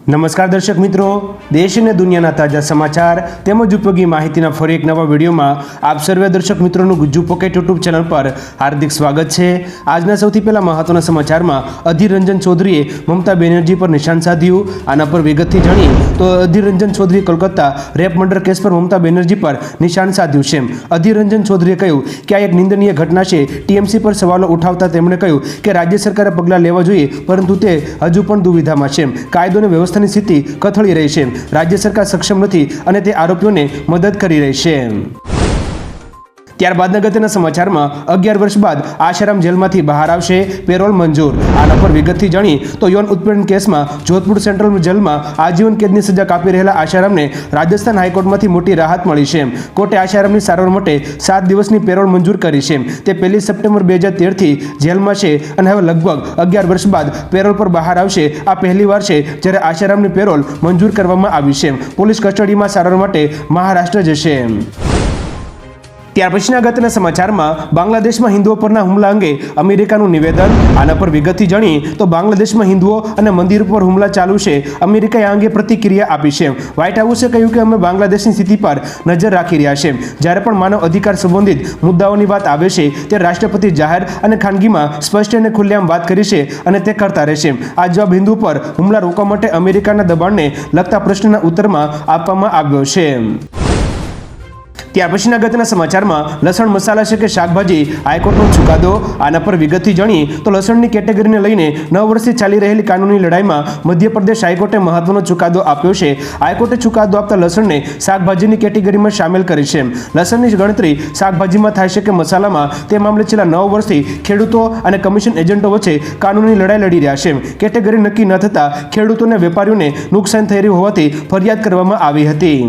નમસ્કાર દર્શક મિત્રો, દેશ અને દુનિયાના તાજા સમાચાર તેમજ ઉપયોગી માહિતીના ફરી એક નવા વિડીયોમાં આપ સર્વે દર્શક મિત્રોનું ગુજ્જુ પોકેટ યુટ્યુબ ચેનલ પર હાર્દિક સ્વાગત છે। આજના સૌથી પહેલા મહત્વના સમાચારમાં અધીર રંજન ચૌધરીએ મમતા બેનર્જી પર નિશાન સાધ્યું। આના પર વિગતથી જાણીએ તો અધીર રંજન ચૌધરીએ કોલકાતા રેપ મર્ડર કેસ પર મમતા બેનર્જી પર નિશાન સાધ્યું છે। અધીર રંજન ચૌધરીએ કહ્યું કે આ એક નિંદનીય ઘટના છે। ટીએમસી પર સવાલો ઉઠાવતા તેમણે કહ્યું કે રાજ્ય સરકારે પગલાં લેવા જોઈએ, પરંતુ તે હજુ પણ દુવિધામાં છે। કાયદો અને વ્યવસ્થા સ્થિતિ કથળી રહી છે। રાજ્ય સરકાર સક્ષમ નથી અને તે આરોપીઓને મદદ કરી રહી છે। ત્યારબાદ અગત્યના સમાચારમાં 11 વર્ષ બાદ આશારામ જેલમાંથી બહાર આવશે, પેરોલ મંજૂર। આના પર વિગતથી જાણીએ તો યૌન ઉત્પીડન કેસમાં જોધપુર સેન્ટ્રલ જેલમાં આજીવન કેદની સજા કાપી રહેલા આશારામને રાજસ્થાન હાઈકોર્ટમાંથી મોટી રાહત મળી છે। કોર્ટે આશારામની સારવાર માટે 7 દિવસની પેરોલ મંજૂર કરી છે। તે 1 સપ્ટેમ્બર 2013થી જેલમાં છે અને હવે લગભગ 11 વર્ષ બાદ પેરોલ પર બહાર આવશે। આ પહેલીવાર છે જ્યારે આશારામની પેરોલ મંજૂર કરવામાં આવી છે। પોલીસ કસ્ટડીમાં સારવાર માટે મહારાષ્ટ્ર જશે। ત્યાર પછીના અગત્યના સમાચારમાં બાંગ્લાદેશમાં હિન્દુઓ પરના હુમલા અંગે અમેરિકાનું નિવેદન। આના પર વિગતથી જાણીએ તો બાંગ્લાદેશમાં હિન્દુઓ અને મંદિર પર હુમલા ચાલુ છે। અમેરિકાએ આ અંગે પ્રતિક્રિયા આપી છે। વ્હાઇટ હાઉસે કહ્યું કે અમે બાંગ્લાદેશની સ્થિતિ પર નજર રાખી રહ્યા છે। જ્યારે પણ માનવ અધિકાર સંબંધિત મુદ્દાઓની વાત આવે છે ત્યારે રાષ્ટ્રપતિ જાહેર અને ખાનગીમાં સ્પષ્ટ અને ખુલ્લેઆમ વાત કરી છે અને તે કરતા રહેશે। આ જવાબ હિન્દુ પર હુમલા રોકવા માટે અમેરિકાના દબાણને લગતા પ્રશ્નના ઉત્તરમાં આપવામાં આવ્યો છે। ત્યાર પછીના અગત્યના સમાચારમાં લસણ મસાલા છે કે શાકભાજી, હાઈકોર્ટનો ચુકાદો। આના પર વિગતથી જાણીએ તો લસણની કેટેગરીને લઈને 9 વર્ષથી ચાલી રહેલી કાનૂની લડાઈમાં મધ્યપ્રદેશ હાઈકોર્ટે મહત્વનો ચુકાદો આપ્યો છે। હાઈકોર્ટે ચુકાદો આપતા લસણને શાકભાજીની કેટેગરીમાં સામેલ કરી છે। લસણની ગણતરી શાકભાજીમાં થાય છે કે મસાલામાં, તે મામલે છેલ્લા 9 વર્ષથી ખેડૂતો અને કમિશન એજન્ટો વચ્ચે કાનૂની લડાઈ લડી રહ્યા છે। કેટેગરી નક્કી ન થતાં ખેડૂતો અને વેપારીઓને નુકસાન થઈ રહ્યું હોવાથી ફરિયાદ કરવામાં આવી હતી।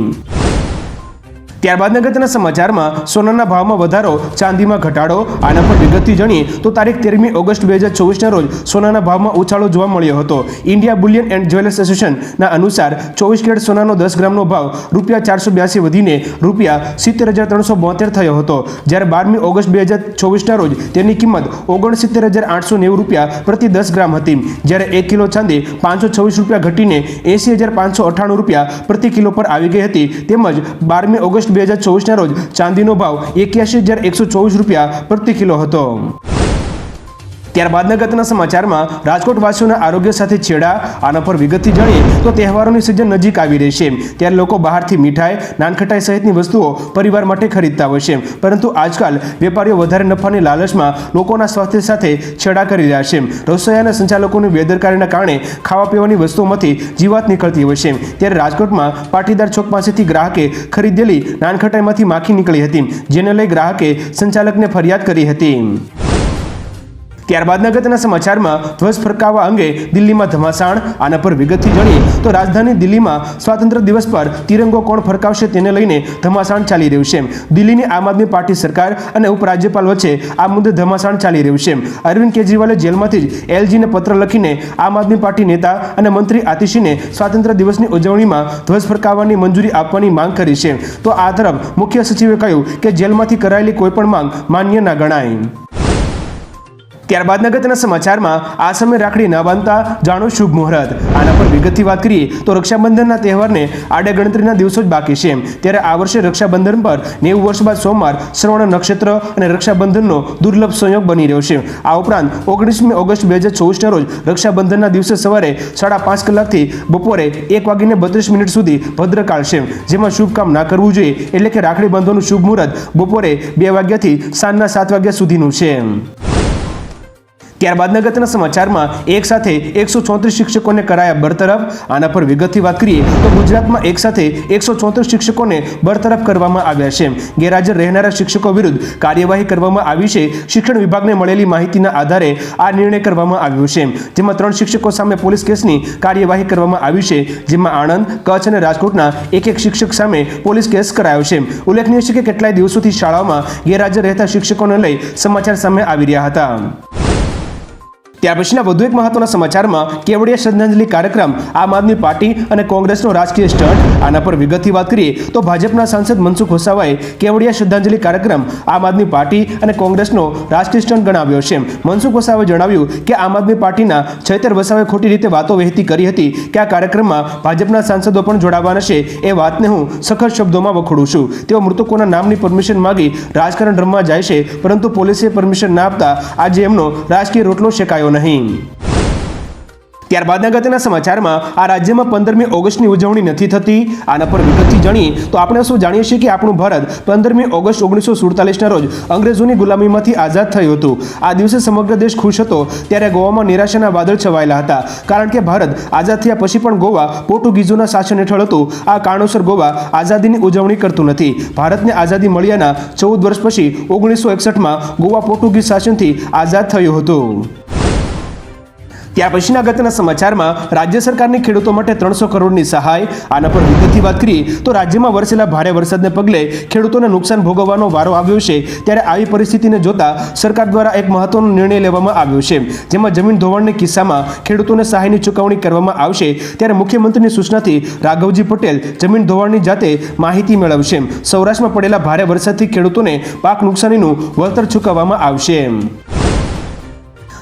ત્યારબાદ અગત્યના સમાચારમાં સોનાના ભાવમાં વધારો, ચાંદીમાં ઘટાડો। આના પર વિગતથી જાણીએ તો તારીખ 13મી ઓગસ્ટ 2024ના રોજ સોનાના ભાવમાં ઉછાળો જોવા મળ્યો હતો। ઇન્ડિયા બુલિયન એન્ડ જ્વેલર્સ એસોસિએશનના અનુસાર 24 કેરેટ સોનાનો 10 ગ્રામનો ભાવ ₹482 વધીને ₹70,372 થયો હતો, જ્યારે 12મી ઓગસ્ટ 2024ના રોજ તેની કિંમત ₹69,890 પ્રતિ 10 ગ્રામ હતી, જ્યારે 1 કિલો ચાંદી ₹526 ઘટીને ₹80,598 પ્રતિ કિલો પર આવી ગઈ હતી। તેમજ 12મી ઓગસ્ટ 2024ના રોજ ચાંદીનો ભાવ ₹81,124 પ્રતિ કિલો હતો। ત્યારબાદ અગત્યના સમાચારમાં રાજકોટ વાસીઓના આરોગ્ય સાથે છેડા। આના પર વિગતથી જાણીએ તો તહેવારોની સિઝન નજીક આવી રહી છે, ત્યારે લોકો બહારથી મીઠાઈ, નાનખટાઈ સહિતની વસ્તુઓ પરિવાર માટે ખરીદતા હોય છે, પરંતુ આજકાલ વેપારીઓ વધારે નફાની લાલચમાં લોકોના સ્વાસ્થ્ય સાથે છેડા કરી રહ્યા છે। રસોઈયા અને સંચાલકોની બેદરકારીના કારણે ખાવા પીવાની વસ્તુઓમાંથી જીવાત નીકળતી હોય છે। ત્યારે રાજકોટમાં પાટીદાર ચોક પાસેથી ગ્રાહકે ખરીદેલી નાનખટાઈમાંથી માખી નીકળી હતી, જેને લઈ ગ્રાહકે સંચાલકને ફરિયાદ કરી હતી। ત્યારબાદ અગત્યના સમાચારમાં ધ્વજ ફરકાવવા અંગે દિલ્હીમાં ધમાસાણ। આના પર વિગતથી જાણીએ તો રાજધાની દિલ્હીમાં સ્વાતંત્ર્ય દિવસ પર તિરંગો કોણ ફરકાવશે તેને લઈને ધમાસાણ ચાલી રહ્યું છે। દિલ્હીની આમ આદમી પાર્ટી સરકાર અને ઉપરાજ્યપાલ વચ્ચે આ મુદ્દે ધમાસાણ ચાલી રહ્યું છે। અરવિંદ કેજરીવાલે જેલમાંથી જ એલજીને પત્ર લખીને આમ આદમી પાર્ટી નેતા અને મંત્રી આતિશીને સ્વાતંત્ર્ય દિવસની ઉજવણીમાં ધ્વજ ફરકાવવાની મંજૂરી આપવાની માંગ કરી છે, તો આ તરફ મુખ્ય સચિવે કહ્યું કે જેલમાંથી કરાયેલી કોઈપણ માંગ માન્ય ના ગણાય। ત્યારબાદ અગત્યના સમાચારમાં આ સમયે રાખડી ન બાંધતા જાણો શુભ મુહૂર્ત। આના પર વિગતથી વાત કરીએ તો રક્ષાબંધનના તહેવારને આડે ગણતરીના દિવસો જ બાકી છે, ત્યારે આ વર્ષે રક્ષાબંધન પર 90 વર્ષ બાદ સોમવાર, શ્રવણ નક્ષત્ર અને રક્ષાબંધનનો દુર્લભ સંયોગ બની રહ્યો છે। આ ઉપરાંત 19મી ઓગસ્ટ 2024ના રોજ રક્ષાબંધનના દિવસે સવારે 5:30 કલાકથી બપોરે 1:32 સુધી ભદ્રકાળ છે, જેમાં શુભ કામ ના કરવું જોઈએ, એટલે કે રાખડી બાંધવાનું શુભ મુહૂર્ત બપોરે 2 વાગ્યાથી સાંજના 7 વાગ્યા સુધીનું છે। ત્યારબાદ અગત્યના સમાચારમાં એક સાથે 134 શિક્ષકોને કરાયા બરતરફ। આના પર વિગતથી વાત કરીએ તો ગુજરાતમાં એક સાથે 134 શિક્ષકોને બરતરફ કરવામાં આવ્યા છે। ગેરહાજર રહેનારા શિક્ષકો વિરુદ્ધ કાર્યવાહી કરવામાં આવી છે। શિક્ષણ વિભાગને મળેલી માહિતીના આધારે આ નિર્ણય કરવામાં આવ્યો છે, જેમાં 3 શિક્ષકો સામે પોલીસ કેસની કાર્યવાહી કરવામાં આવી છે, જેમાં આણંદ, કચ્છ અને રાજકોટના એક શિક્ષક સામે પોલીસ કેસ કરાયો છે। ઉલ્લેખનીય છે કે કેટલાય દિવસોથી શાળાઓમાં ગેરહાજર રહેતા શિક્ષકોને લઈ સમાચાર સામે આવી રહ્યા હતા। ત્યાર પછીના વધુ એક મહત્વના સમાચારમાં કેવડિયા શ્રદ્ધાંજલિ કાર્યક્રમ આમ આદમી પાર્ટી અને કોંગ્રેસનો રાજકીય સ્ટન્ટ. આના પર વિગતથી વાત કરીએ તો ભાજપના સાંસદ મનસુખ વસાવાએ કેવડિયા શ્રદ્ધાંજલિ કાર્યક્રમ આમ આદમી પાર્ટી અને કોંગ્રેસનો રાજકીય સ્ટન્ટ ગણાવ્યો છે. મનસુખ વસાવાએ જણાવ્યું કે આમ આદમી પાર્ટીના ચૈતર વસાવાએ ખોટી રીતે વાતો વહેતી કરી હતી કે આ કાર્યક્રમમાં ભાજપના સાંસદો પણ જોડાવાના છે. એ વાતને હું સખત શબ્દોમાં વખોડું છું. તેઓ મૃતકોના નામની પરમિશન માંગી રાજકારણ રમવા જાય છે, પરંતુ પોલીસે પરમિશન ના આપતા આજે એમનો રાજકીય રોટલો શેકાયો નહીં. ત્યારબાદ અગત્યના સમાચારમાં આ રાજ્યમાં 15મી ઓગસ્ટની ઉજવણી નથી થતી. આના પર વિગતથી જાણીએ તો આપણે શું જાણીએ છીએ કે આપણું ભારત 15મી ઓગસ્ટ 1947ના રોજ અંગ્રેજોની ગુલામીમાંથી આઝાદ થયું હતું. આ દિવસે સમગ્ર દેશ ખુશ હતો. ત્યારે ગોવામાં નિરાશાના વાદળ છવાયેલા હતા, કારણ કે ભારત આઝાદ થયા પછી પણ ગોવા પોર્ટુગીઝોના શાસન હેઠળ હતું. આ કારણોસર ગોવા આઝાદીની ઉજવણી કરતું નથી. ભારતને આઝાદી મળ્યાના 14 વર્ષ પછી 1961માં ગોવા પોર્ટુગીઝ શાસનથી આઝાદ થયું હતું. ત્યાર પછીના અગત્યના સમાચારમાં રાજ્ય સરકારની ખેડૂતો માટે 300 કરોડની સહાય. આના પર વિગતથી વાત કરીએ તો રાજ્યમાં વરસેલા ભારે વરસાદને પગલે ખેડૂતોને નુકસાન ભોગવવાનો વારો આવ્યો છે. ત્યારે આવી પરિસ્થિતિને જોતા સરકાર દ્વારા એક મહત્વનો નિર્ણય લેવામાં આવ્યો છે, જેમાં જમીન ધોવાણના કિસ્સામાં ખેડૂતોને સહાયની ચૂકવણી કરવામાં આવશે. ત્યારે મુખ્યમંત્રીની સૂચનાથી રાઘવજી પટેલ જમીન ધોવાણની જાતે માહિતી મેળવશે. સૌરાષ્ટ્રમાં પડેલા ભારે વરસાદથી ખેડૂતોને પાક નુકસાનીનું વળતર ચૂકવવામાં આવશે.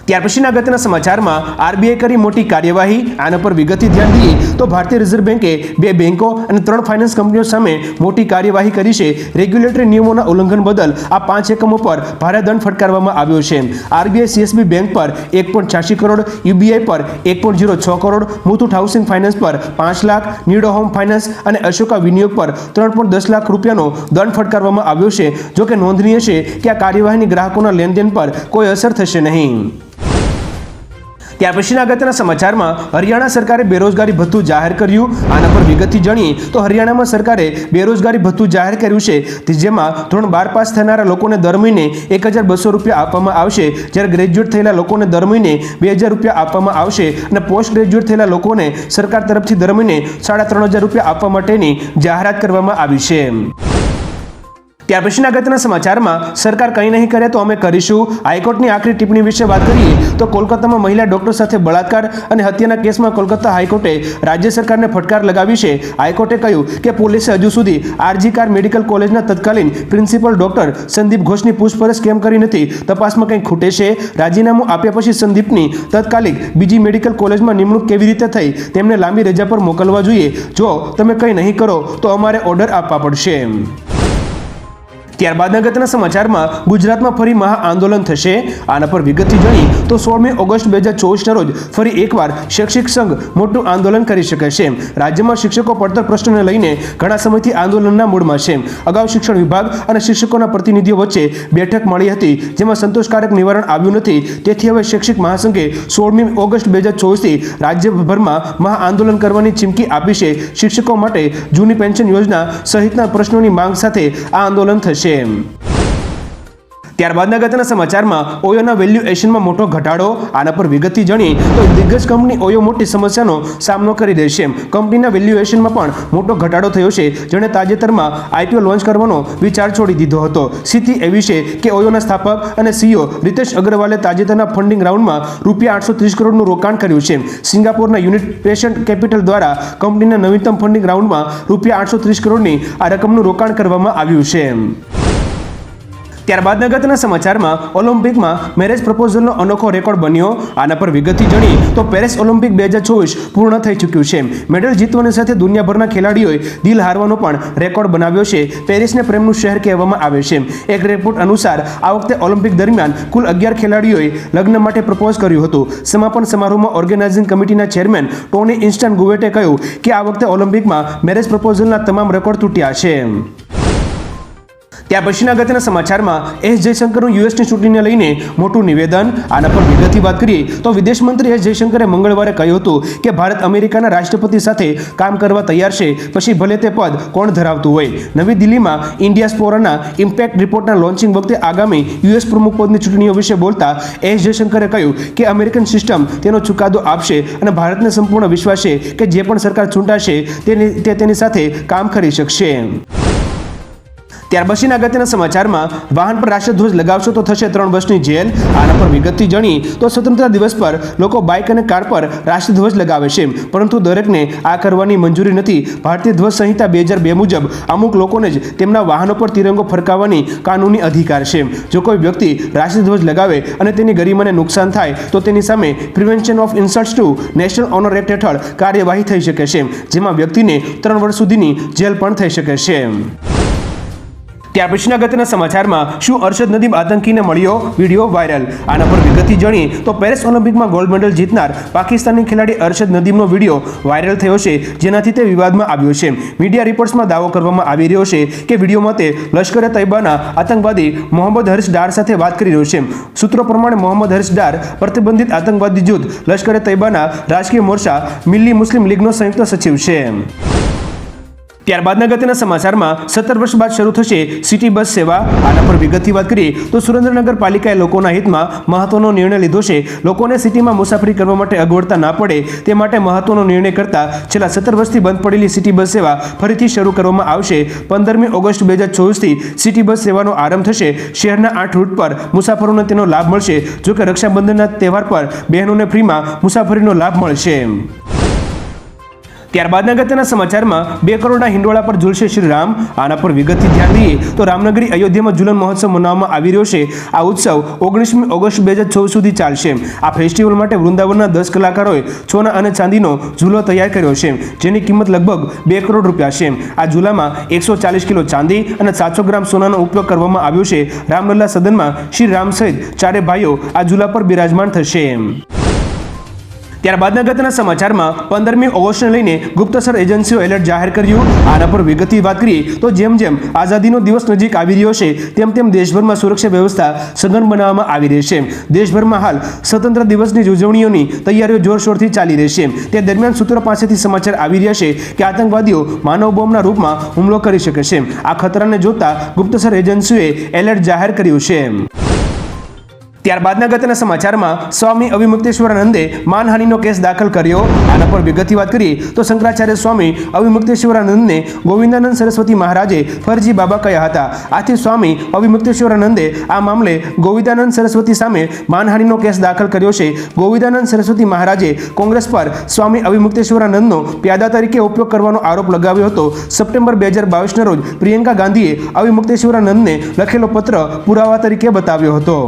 ત્યાર પછીના અગત્યના સમાચારમાં આરબીઆઈ કરી મોટી કાર્યવાહી. આના પર વિગતથી ધ્યાન દઈએ તો ભારતીય રિઝર્વ બેન્કે 2 બેન્કો અને 3 ફાઇનાન્સ કંપનીઓ સામે મોટી કાર્યવાહી કરી છે. રેગ્યુલેટરી નિયમોના ઉલ્લંઘન બદલ આ 5 એકમો પર ભારે દંડ ફટકારવામાં આવ્યો છે. આરબીઆઈ સીએસબી બેંક પર 1.86 કરોડ, યુબીઆઈ પર 1.06 કરોડ, મુથુટ હાઉસિંગ ફાઇનાન્સ પર 5 લાખ, નીડો હોમ ફાઇનાન્સ અને અશોકા વિનિયોગ પર 3.10 લાખ રૂપિયાનો દંડ ફટકારવામાં આવ્યો છે. જોકે નોંધનીય છે કે આ કાર્યવાહીની ગ્રાહકોના લેનદેન પર કોઈ અસર થશે નહીં. ત્યાર પછીના અગત્યના સમાચારમાં હરિયાણા સરકારે બેરોજગારી ભથ્થું જાહેર કર્યું. આના પર વિગતથી જાણીએ તો હરિયાણામાં સરકારે બેરોજગારી ભથ્થું જાહેર કર્યું છે, જેમાં ધોરણ 12 પાસ થનારા લોકોને દર મહિને 1200 રૂપિયા આપવામાં આવશે. જ્યારે ગ્રેજ્યુએટ થયેલા લોકોને દર મહિને 2000 રૂપિયા આપવામાં આવશે અને પોસ્ટ ગ્રેજ્યુએટ થયેલા લોકોને સરકાર તરફથી દર મહિને 3500 રૂપિયા આપવા માટેની જાહેરાત કરવામાં આવી છે. ત્યાર પછીના અગત્યના સમાચારમાં સરકાર કંઈ નહીં કરે તો અમે કરીશું. હાઈકોર્ટની આખરી ટિપ્પણી વિશે વાત કરીએ તો કોલકાતામાં મહિલા ડોક્ટર સાથે બળાત્કાર અને હત્યાના કેસમાં કોલકાતા હાઈકોર્ટે રાજ્ય સરકારને ફટકાર લગાવી છે. હાઈકોર્ટે કહ્યું કે પોલીસે હજુ સુધી આરજી કાર મેડિકલ કોલેજના તત્કાલીન પ્રિન્સિપલ ડોક્ટર સંદીપ ઘોષની પૂછપરછ કેમ કરી નથી. તપાસમાં કંઈ ખૂટે છે. રાજીનામું આપ્યા પછી સંદીપની તત્કાલિક બીજી મેડિકલ કોલેજમાં નિમણૂક કેવી રીતે થઈ? તેમને લાંબી રજા પર મોકલવા જોઈએ. જો તમે કંઈ નહીં કરો તો અમારે ઓર્ડર આપવા પડશે. ત્યારબાદ અગત્યના સમાચારમાં ગુજરાતમાં ફરી મહા આંદોલન થશે. આના પર વિગતથી જાણીએ તો 16મી ઓગસ્ટ 2024ના રોજ ફરી એકવાર શૈક્ષિક સંઘ મોટું આંદોલન કરી શકે છે. રાજ્યમાં શિક્ષકો પડતર પ્રશ્નોને લઈને ઘણા સમયથી આંદોલનના મૂડમાં છે. અગાઉ શિક્ષણ વિભાગ અને શિક્ષકોના પ્રતિનિધિઓ વચ્ચે બેઠક મળી હતી, જેમાં સંતોષકારક નિવારણ આવ્યું નથી. તેથી હવે શૈક્ષિક મહાસંઘે 16મી ઓગસ્ટ 2024થી રાજ્યભરમાં મહા આંદોલન કરવાની ચીમકી આપી છે. શિક્ષકો માટે જૂની પેન્શન યોજના સહિતના પ્રશ્નોની માંગ સાથે આ આંદોલન થશે. ત્યારબાદ અગત્યના સમાચારમાં ઓયોના વેલ્યુએશનમાં મોટો ઘટાડો. આના પર વિગતથી જાણીએ તો દિગ્ગજ કંપની ઓયો મોટી સમસ્યાનો સામનો કરી રહી છે. કંપનીના વેલ્યુએશનમાં પણ મોટો ઘટાડો થયો છે, જેણે તાજેતરમાં આઈપીઓ લોન્ચ કરવાનો વિચાર છોડી દીધો હતો. સ્થિતિ એવી છે કે ઓયોના સ્થાપક અને સીઈઓ રીતેશ અગ્રવાલે તાજેતરના ફંડિંગ રાઉન્ડમાં ₹830 કરોડનું રોકાણ કર્યું છે. સિંગાપોરના યુનિટ પેશન્ટ કેપિટલ દ્વારા કંપનીના નવીનતમ ફંડિંગ રાઉન્ડમાં ₹830 કરોડની આ રકમનું રોકાણ કરવામાં આવ્યું છે. ત્યારબાદ અગત્યના સમાચારમાં ઓલિમ્પિકમાં મેરેજ પ્રપોઝલનો અનોખો રેકોર્ડ બન્યો. આના પર વિગતથી જાણીએ તો પેરિસ ઓલિમ્પિક 2024 પૂર્ણ થઈ ચૂક્યું છે. મેડલ જીતવાની સાથે દુનિયાભરના ખેલાડીઓએ દિલ હારવાનો પણ રેકોર્ડ બનાવ્યો છે. પેરિસને પ્રેમનું શહેર કહેવામાં આવે છે. એક રિપોર્ટ અનુસાર આ વખતે ઓલિમ્પિક દરમિયાન કુલ 11 ખેલાડીઓએ લગ્ન માટે પ્રપોઝ કર્યું હતું. સમાપન સમારોહમાં ઓર્ગેનાઇઝિંગ કમિટીના ચેરમેન ટોની ઇન્સ્ટન ગુવેટે કહ્યું કે આ વખતે ઓલિમ્પિકમાં મેરેજ પ્રપોઝલના તમામ રેકોર્ડ તૂટ્યા છે. ત્યાર પછીના અગત્યના સમાચારમાં એસ જયશંકરનું યુએસની ચૂંટણીને લઈને મોટું નિવેદન. આના પર વિગતથી વાત કરીએ તો વિદેશ મંત્રી એસ જયશંકરે મંગળવારે કહ્યું હતું કે ભારત અમેરિકાના રાષ્ટ્રપતિ સાથે કામ કરવા તૈયાર છે, પછી ભલે તે પદ કોણ ધરાવતું હોય. નવી દિલ્હીમાં ઇન્ડિયાસ્પોરાના ઇમ્પેક્ટ રિપોર્ટના લોન્ચિંગ વખતે આગામી યુએસ પ્રમુખ પદની ચૂંટણીઓ વિશે બોલતા એસ જયશંકરે કહ્યું કે અમેરિકન સિસ્ટમ તેનો ચુકાદો આપશે અને ભારતને સંપૂર્ણ વિશ્વાસ છે કે જે પણ સરકાર ચૂંટાશે તે તેની સાથે કામ કરી શકશે. ત્યાર પછીના અગત્યના સમાચારમાં વાહન પર રાષ્ટ્રધ્વજ લગાવશો તો થશે 3 વર્ષની જેલ. આના પર વિગતથી જાણી તો સ્વતંત્રતા દિવસ પર લોકો બાઇક અને કાર પર રાષ્ટ્રધ્વજ લગાવે છે, પરંતુ દરેકને આ કરવાની મંજૂરી નથી. ભારતીય ધ્વજ સંહિતા 2002 મુજબ અમુક લોકોને જ તેમના વાહનો પર તિરંગો ફરકાવવાની કાનૂની અધિકાર છે. જો કોઈ વ્યક્તિ રાષ્ટ્રધ્વજ લગાવે અને તેની ગરિમાને નુકસાન થાય તો તેની સામે prevention of insults to national honour act હેઠળ કાર્યવાહી થઈ શકે છે, જેમાં વ્યક્તિને 3 વર્ષ સુધીની જેલ પણ થઈ શકે છે. ત્યાર પછીના અગત્યના સમાચારમાં શું અરશદ નદીમ આતંકીને મળ્યો વિડીયો વાયરલ. આના પર વિગતથી જાણીએ તો પેરિસ ઓલિમ્પિકમાં ગોલ્ડ મેડલ જીતનાર પાકિસ્તાની ખેલાડી અરશદ નદીમનો વિડીયો વાયરલ થયો છે, જેનાથી તે વિવાદમાં આવ્યો છે. મીડિયા રિપોર્ટ્સમાં દાવો કરવામાં આવી રહ્યો છે કે વિડીયોમાં તે લશ્કરે તૈયબાના આતંકવાદી મોહમ્મદ હરીશ ડાર સાથે વાત કરી રહ્યો છે. સૂત્રો પ્રમાણે મોહમ્મદ હરીશ ડાર પ્રતિબંધિત આતંકવાદી જૂથ લશ્કરે તૈયબાના રાજકીય મોરચા મિલ્લી મુસ્લિમ લીગનો સંયુક્ત સચિવ છે. ત્યારબાદના અગત્યના સમાચારમાં 17 વર્ષ બાદ શરૂ થશે સિટી બસ સેવા. આના પર વિગતથી વાત કરીએ તો સુરેન્દ્રનગર પાલિકાએ લોકોના હિતમાં મહત્વનો નિર્ણય લીધો છે. લોકોને સિટીમાં મુસાફરી કરવા માટે અગવડતા ના પડે તે માટે મહત્વનો નિર્ણય કરતા છેલ્લા 17 વર્ષથી બંધ પડેલી સિટી બસ સેવા ફરીથી શરૂ કરવામાં આવશે. 15મી ઓગસ્ટ 2024થી સિટી બસ સેવાનો આરંભ થશે. શહેરના 8 રૂટ પર મુસાફરોને તેનો લાભ મળશે. જોકે રક્ષાબંધનના તહેવાર પર બહેનોને ફ્રીમાં મુસાફરીનો લાભ મળશે. ત્યારબાદના અગત્યના સમાચારમાં 2 કરોડના હિંડોળા પર ઝૂલશે શ્રી રામ. આના પર વિગતથી ધ્યાન દઈએ તો રામનગરી અયોધ્યામાં ઝૂલન મહોત્સવ મનાવવામાં આવી રહ્યો છે. આ ઉત્સવ 19મી ઓગસ્ટ 2024 સુધી ચાલશે. આ ફેસ્ટિવલ માટે વૃંદાવનના 10 કલાકારોએ સોના અને ચાંદીનો ઝૂલો તૈયાર કર્યો છે, જેની કિંમત લગભગ 2 કરોડ રૂપિયા છે. આ ઝૂલામાં 140 કિલો ચાંદી અને 700 ગ્રામ સોનાનો ઉપયોગ કરવામાં આવ્યો છે. રામલલ્લા સદનમાં શ્રી રામ સહિત 4 ભાઈઓ આ ઝૂલા પર બિરાજમાન થશે. ત્યારબાદના અગત્યના સમાચારમાં 15મી ઓગસ્ટને લઈને ગુપ્તસર એજન્સીઓ એલર્ટ જાહેર કર્યું. આના પર વિગતથી વાત કરીએ તો જેમ જેમ આઝાદીનો દિવસ નજીક આવી રહ્યો છે તેમ તેમ દેશભરમાં સુરક્ષા વ્યવસ્થા સઘન બનાવવામાં આવી રહી છે. દેશભરમાં હાલ સ્વતંત્ર દિવસની ઉજવણીઓની તૈયારીઓ જોરશોરથી ચાલી રહી છે. તે દરમિયાન સૂત્રો પાસેથી સમાચાર આવી રહ્યા છે કે આતંકવાદીઓ માનવ બોમ્બના રૂપમાં હુમલો કરી શકે છે. આ ખતરાને જોતા ગુપ્તસર એજન્સીઓએ એલર્ટ જાહેર કર્યું છે. ત્યારબાદના અગત્યના સમાચારમાં સ્વામી અવિમુક્તેશ્વરાનંદે માનહાનિનો કેસ દાખલ કર્યો. આના પર વિગતથી વાત કરીએ તો શંકરાચાર્ય સ્વામી અવિમુક્તેશ્વરાનંદને ગોવિંદાનંદ સરસ્વતી મહારાજે ફરજી બાબા કહ્યા હતા. આથી સ્વામી અવિમુક્તેશ્વરાનંદે આ મામલે ગોવિંદાનંદ સરસ્વતી સામે માનહાનિનો કેસ દાખલ કર્યો છે. ગોવિંદાનંદ સરસ્વતી મહારાજે કોંગ્રેસ પર સ્વામી અવિમુક્તેશ્વરાનંદનો પ્યાદા તરીકે ઉપયોગ કરવાનો આરોપ લગાવ્યો હતો. સપ્ટેમ્બર 2022ના રોજ પ્રિયંકા ગાંધીએ અવિમુક્તેશ્વરાનંદને લખેલો પત્ર પુરાવા તરીકે બતાવ્યો હતો.